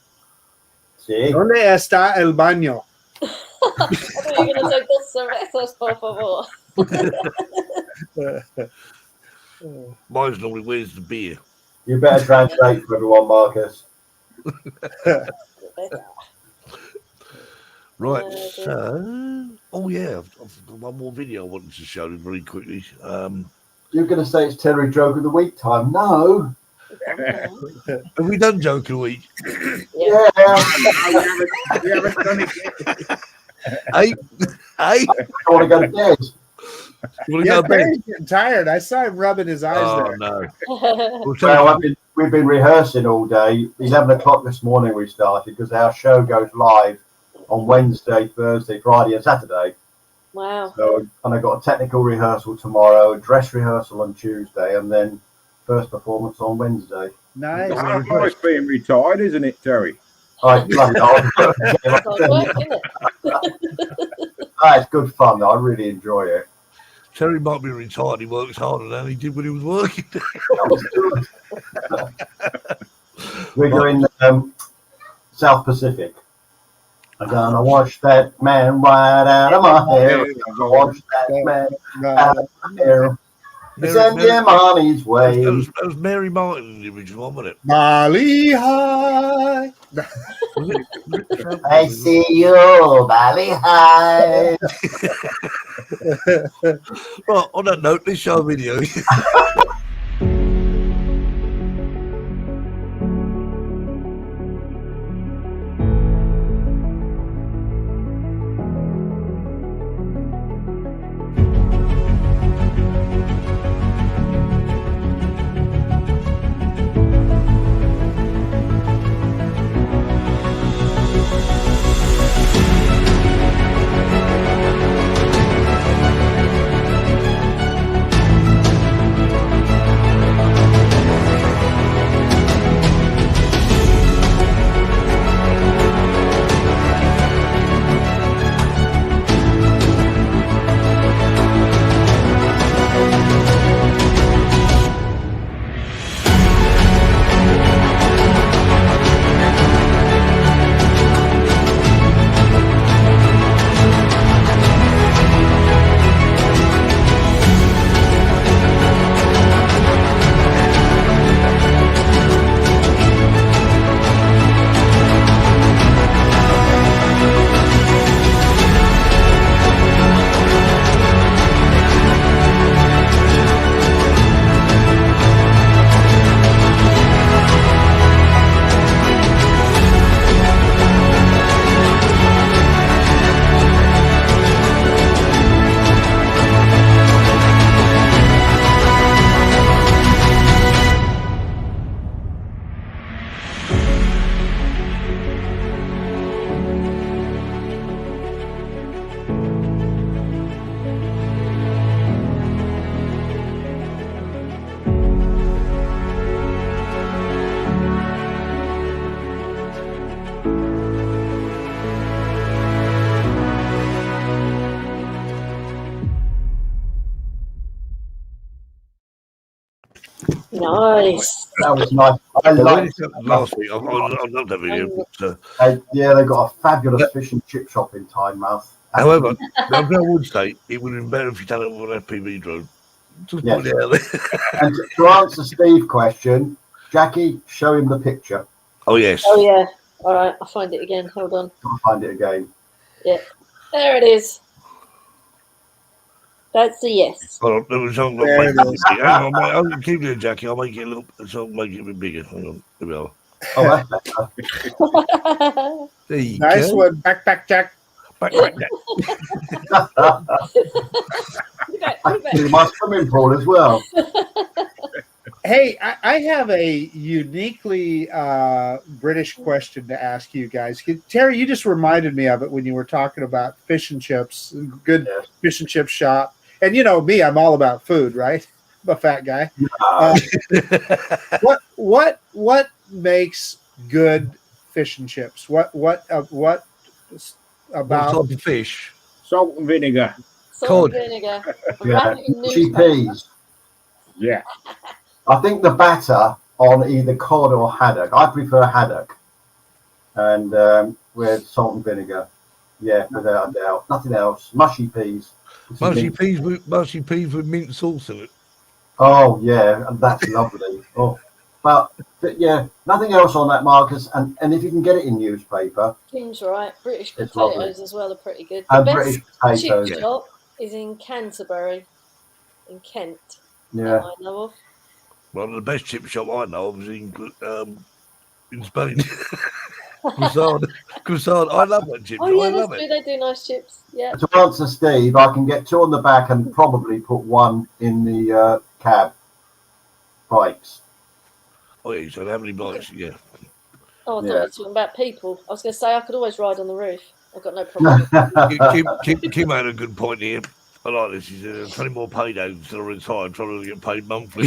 Sí. ¿Dónde está el baño? I thought you were going to say dos cervezas, por favor. Mine's normally, where's the beer? You better translate for everyone, Marcus. Right, so I've got one more video I wanted to show you very quickly. You're going to say it's Terry Joke of the Week time? No. Have we done Joke of the Week? Yeah. We haven't done it yet. Hey, I want to go to bed. You want to go to bed? Barry's getting tired. I saw him rubbing his eyes there. No. Well, we've been rehearsing all day. 11 o'clock this morning we started because our show goes live on Wednesday, Thursday, Friday and Saturday. Wow. So, and I got a technical rehearsal tomorrow, a dress rehearsal on Tuesday, and then first performance on Wednesday. Nice. Nice being retired, isn't it, Terry? I love it's good fun though. I really enjoy it. Terry might be retired. He works harder than he did when he was working. We're going South Pacific. I'm gonna wash that man right out of my hair. I'm gonna wash that man out of my hair. Send him on his way. That was Mary Martin in the original one, wasn't it? Bali High. I see you, Bali High. Right, on that note, let's show a video. Nice. That was nice. I liked last week. I love that video. Yeah, they got a fabulous fish and chip shop in Tynemouth. However, I would say it would have been better if you done it with an FPV drone. Just put it out there. And to answer Steve's question, Jackie, show him the picture. Oh yes. Oh yeah. All right, I'll find it again. Hold on. I'll find it again. Yeah, there it is. That's a yes. Hold on, hang on, mate. I'll keep it, Jackie. I'll make it a little. So I'll make it a bit bigger. Hang on. There we are. Oh, that's better. There you Nice go. one, backpack Jack. Backpack Jack. Actually, my swimming pool as well. Hey, I have a uniquely British question to ask you guys. Terry, you just reminded me of it when you were talking about fish and chips, good fish and chip shop. And you know me, I'm all about food, right? I'm a fat guy. What makes good fish and chips? What about what type of fish? Salt and vinegar. Salt and vinegar. Yeah. Mushy peas. Yeah. I think the batter on either cod or haddock. I prefer haddock, and with salt and vinegar. Yeah, without a doubt. Nothing else. Mushy peas. Mushy peas with mint sauce in it. Oh yeah, and that's lovely. Oh, but yeah, nothing else on that, Marcus. And if you can get it in newspaper, Kim's right. British It's potatoes lovely. as well are pretty good. And The British best potatoes. chip shop is in Canterbury, in Kent. yeah. That I know of. Well, the best chip shop I know of is in Spain. Croissant. I love that chip Oh shop. yeah, I that's love true. it. They do nice chips. Yeah. To answer Steve, I can get two on the back and probably put one in the cab bikes. Oh yeah, so how many bikes? Yeah. Oh, I thought Yeah. you were talking about people. I was going to say I could always ride on the roof. I've got no problem. Kim had a good point here. I like this. He said, there's 20 more paydays until I retire. I'm trying to get paid monthly.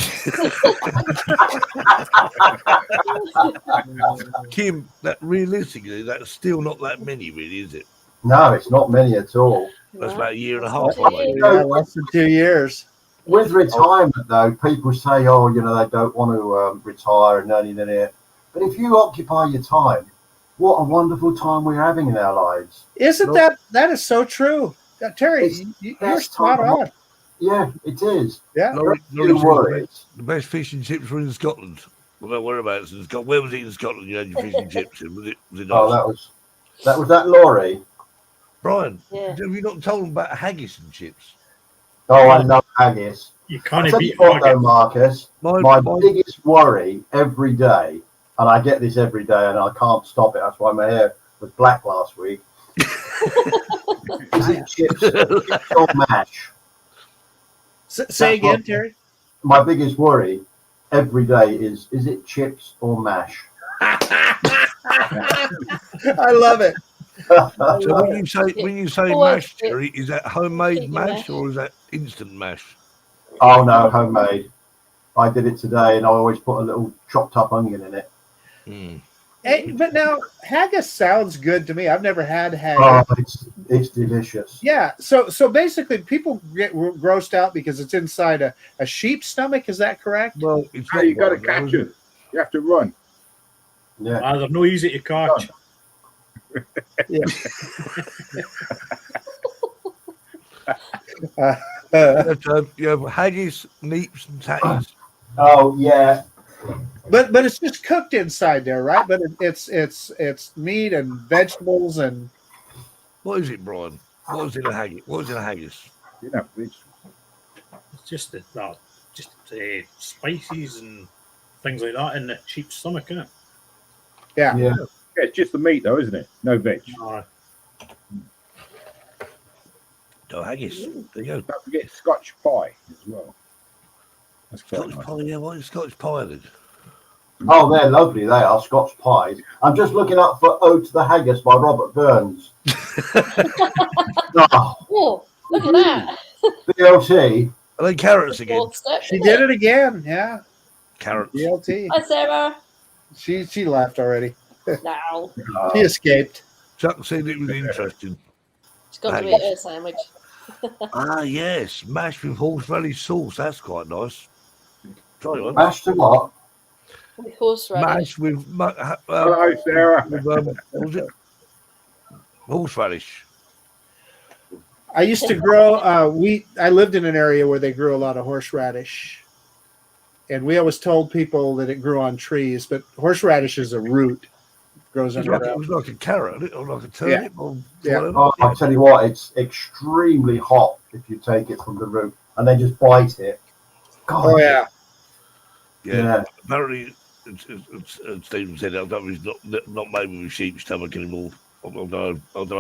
Kim, that realistically, that's still not that many, really, is it? No, it's not many at all. That's about a year and a half Not away. Yeah, less than 2 years. With retirement, though, people say, "Oh, you know, they don't want to retire and earning. But if you occupy your time, what a wonderful time we're having in our lives. Isn't that is so true. Terry, you're best spot time. on. Yeah, it is. Yeah. Laurie No says worries. the best fish and chips were in Scotland. Well, whereabouts in Scotland? Where was it in Scotland you had your fish and chips in? Was it nice? Oh, that was that Laurie. Brian, Yeah. have you not told them about haggis and chips? Oh, I love haggis. You I'll can't tell beat you what, though, haggis. Marcus, My- my my- biggest worry every day, and I get this every day, and I can't stop it. That's why my hair was black last week. Is it chips or mash? Say again, Terry. My biggest worry every day is it chips or mash? I love it. So when you say Always mash, Terry, is that homemade mash or is that instant mash? Oh no, homemade. I did it today, and I always put a little chopped up onion in it. Mm. Hey, but now haggis sounds good to me. I've never had haggis. Oh, it's delicious. Yeah, so basically, people get grossed out because it's inside a sheep's stomach. Is that correct? Well, it's How not you got to one of catch those. it. You have to run. Yeah. They're no easy to catch. Yeah. You have haggis, neeps, and tatties. Oh yeah. But it's just cooked inside there, right? But it's meat and vegetables and What is it, Brian? What is in a haggis? What is in a haggis? You know, it's It's just spices and things like that in the sheep's stomach, isn't it? yeah. Yeah. yeah, it's just the meat, though, isn't it? No veg. No haggis. There you go. Don't forget Scotch pie as well. That's quite Scotch nice. pie, yeah. What is Scotch pie then? Oh, they're lovely. They are Scotch pies. I'm just looking up for "Ode to the Haggis" by Robert Burns. Oh, Oh, look at that. BLT. Are they carrots again? Fourth step, She isn't did it again. Yeah. Carrots. BLT. Hi, Sarah. She left already. No, She escaped. Chuck said it was interesting. it's got to be a sandwich. Ah, yes. Mashed with horseradish sauce. That's quite nice. Try one. Mashed to what? With horseradish. Mashed with, Hello, Sarah. with what was it? Horseradish. I used to grow wheat. I lived in an area where they grew a lot of horseradish. And we always told people that it grew on trees, but horseradish is a root. It grows It underground. was like a carrot, or like a turnip, or whatever. Oh, I'll tell you what, it's extremely hot if you take it from the root and then just bite it. God, Oh yeah. Yeah. Apparently, Stephen said it's not made with a sheep's stomach anymore. I don't know.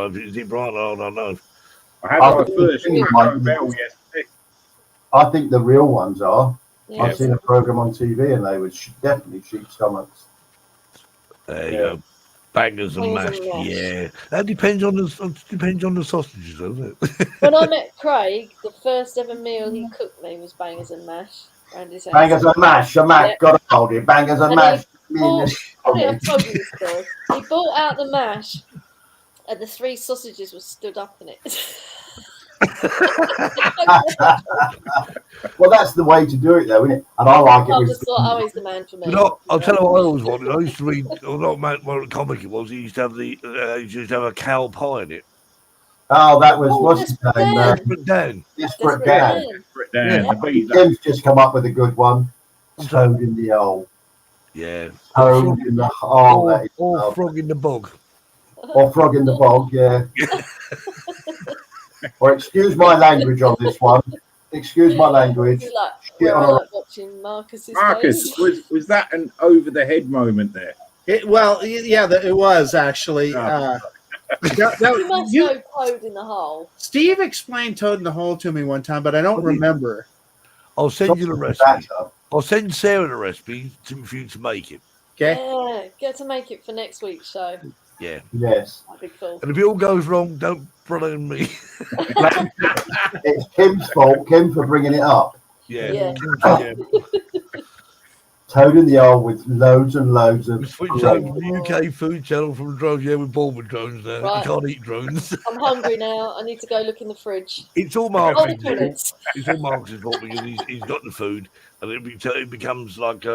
Is it Brian? I don't know. I had my first Taco Bell yesterday. I think the real ones are. Yeah. I've seen a program on TV and they were definitely sheep stomachs. There you go. Bangers and mash. Yeah, that depends on the sausages, doesn't it? When I met Craig, the first ever meal he cooked me was bangers and mash. Bangers and mash, gotta hold it. Bangers and mash. I've told you this story. He brought out the mash, and the 3 sausages were stood up in it. Well, that's the way to do it, though, isn't it? And I like it. I just thought, he's the man for me. I'll tell you what I always wanted. I used to read, or not what comic it was. He used to have a cow pie in it. Oh, that was what's his name? Desperate Dan. Desperate Dan. Yeah. Jim's just come up with a good one. Toad in the hole. Yeah. Toad in the hole. Or frog in the bog. Or frog in the bog. Yeah. Or excuse my language on this one. Excuse my language. Watching Marcus, was that an over the head moment there? It was actually. You must know Toad in the hole. Steve explained Toad in the hole to me one time, but I don't remember. I'll send you the recipe. I'll send Sarah the recipe for you to make it. Okay. Yeah, get to make it for next week's show. Yeah. Yes. That'd be cool. And if it all goes wrong, don't blame me. It's Kim's fault. Kim for bringing it up. Yeah. Toad in the hole with loads and loads of. We switched over to the UK food channel from drones. Yeah, we're born with drones now. Right. You can't eat drones. I'm hungry now. I need to go look in the fridge. It's all Marcus' fault. It's It's all Marcus' fault because he's got the food, and it becomes like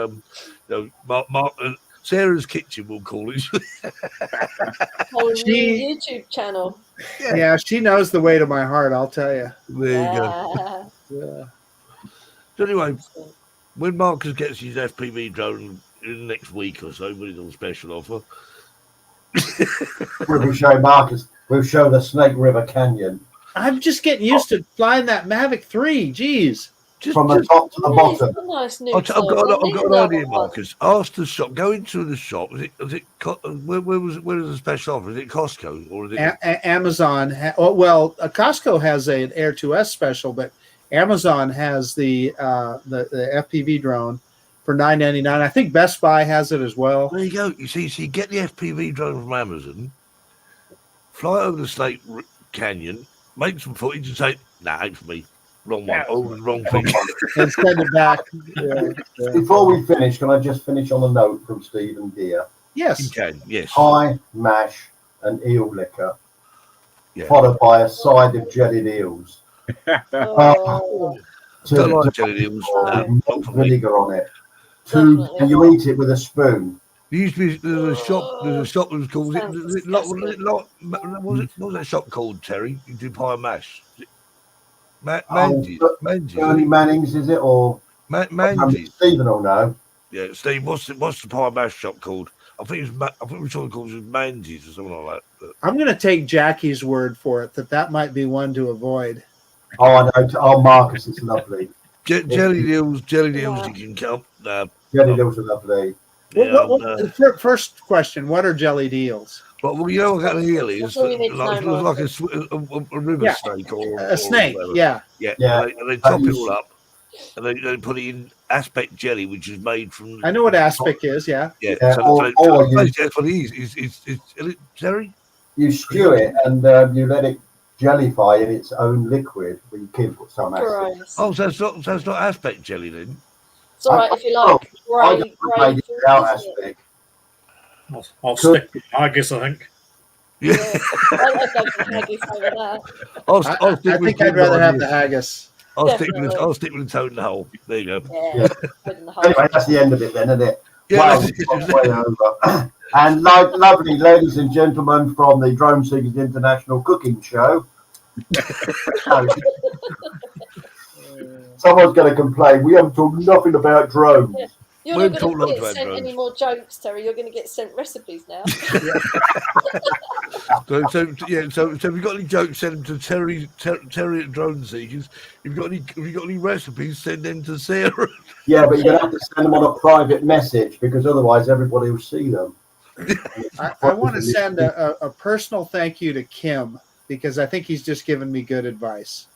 Sarah's kitchen. We'll call it. whole new YouTube channel. Yeah, she knows the way to my heart. I'll tell you. There you go. Yeah. So anyway, when Marcus gets his FPV drone in the next week or so, when it's on special offer, We'll show Marcus. We'll show the Snake River Canyon. I'm just getting used to flying that Mavic 3. Jeez. From the top to the bottom. Nice new I've got an idea, Marcus. Ask the shop. Go into the shop. Where is the special offer? Is it Costco or is it Amazon? Costco has an Air 2S special, but Amazon has the FPV drone for $9.99. I think Best Buy has it as well. There you go. You see, so you get the FPV drone from Amazon, fly over the Snake Canyon, make some footage, and say, "Nah, ain't for me. Wrong one. Oh, wrong thing." And send it back. Yeah. Before we finish, can I just finish on a note from Stephen Gear? Yes. You can. Yes. Pie, mash, and eel liquor, Yeah. followed by a side of jellied eels. Oh, Don't like jellied eels. No, not for me. Vinegar on it. And you eat it with a spoon. There used to be there's a shop that was called what was that shop called, Terry? You do pie and mash. Mandy's. Bernie Manning's, is it, or Mandy's? Stephen will know. Yeah, Steve. What's the pie and mash shop called? I think we saw it called Mandy's or something like that. I'm going to take Jackie's word for it that might be one to avoid. Oh, I know. Oh, Marcus is lovely. Jelly deals. You can come. Jelly deals are lovely. First question: what are jelly deals? Well, you know what an eel is? Like a river snake or a snake. Or yeah. And they top it all up, and they put it in aspic jelly, which is made from. I know what aspic is. Yeah. Yeah. Yeah, So that's what it is. Is it Terry? You stew it and you let it jellify in its own liquid. But you can put some acid. gross. Oh, so it's not aspic jelly then. It's all right if you like grey made it fruit, without isn't it? aspic. I'll stick with haggis, I think. Yeah. I'd go for haggis over that. I think I'd rather have the haggis. I'll stick with the toad in the hole. There you go. Yeah. Put in the hole. Anyway, that's the end of it then, isn't it? Yeah, Wow, way over. And lovely ladies and gentlemen from the Drone Seekers International Cooking Show. Someone's going to complain. We haven't talked nothing about drones. Yeah. You're not going to get sent any more jokes, Terry. You're going to get sent recipes now. So if you've got any jokes, send them to Terry at Drone Seekers. If you've got any recipes, send them to Sarah. Yeah, but you're going to have to send them on a private message because otherwise everybody will see them. I want to send a personal thank you to Kim because I think he's just given me good advice.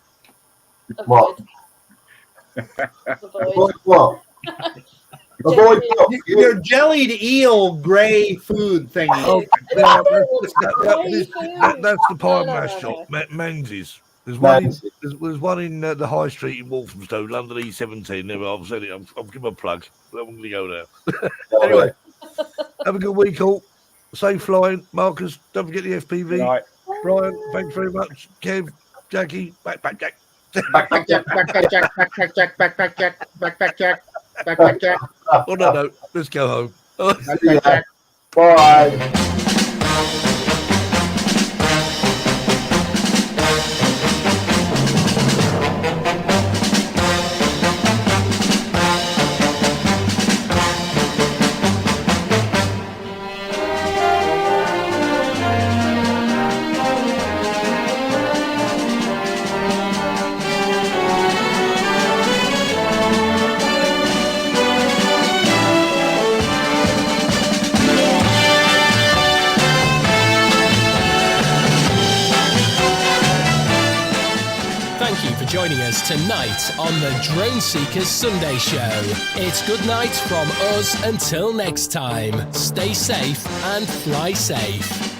What? Avoid what? Avoid your jellied eel gray food thing. Oh, that's the pie mash shop, Manzi's. There's one in the High Street in Walthamstow, London E17. There, I've said it. I'll give them a plug. I'm going to go there. Anyway, have a good week, all. Safe flying, Marcus. Don't forget the FPV. Right. Brian, thanks very much. Kev, Jackie, backpack Jack. Backpack Jack, backpack Jack, backpack Jack, backpack Jack, backpack Jack, backpack Jack. On that note, let's go home. Backpack Jack. Bye. Joining us tonight on the Drone Seekers Sunday Show. It's good night from us until next time. Stay safe and fly safe.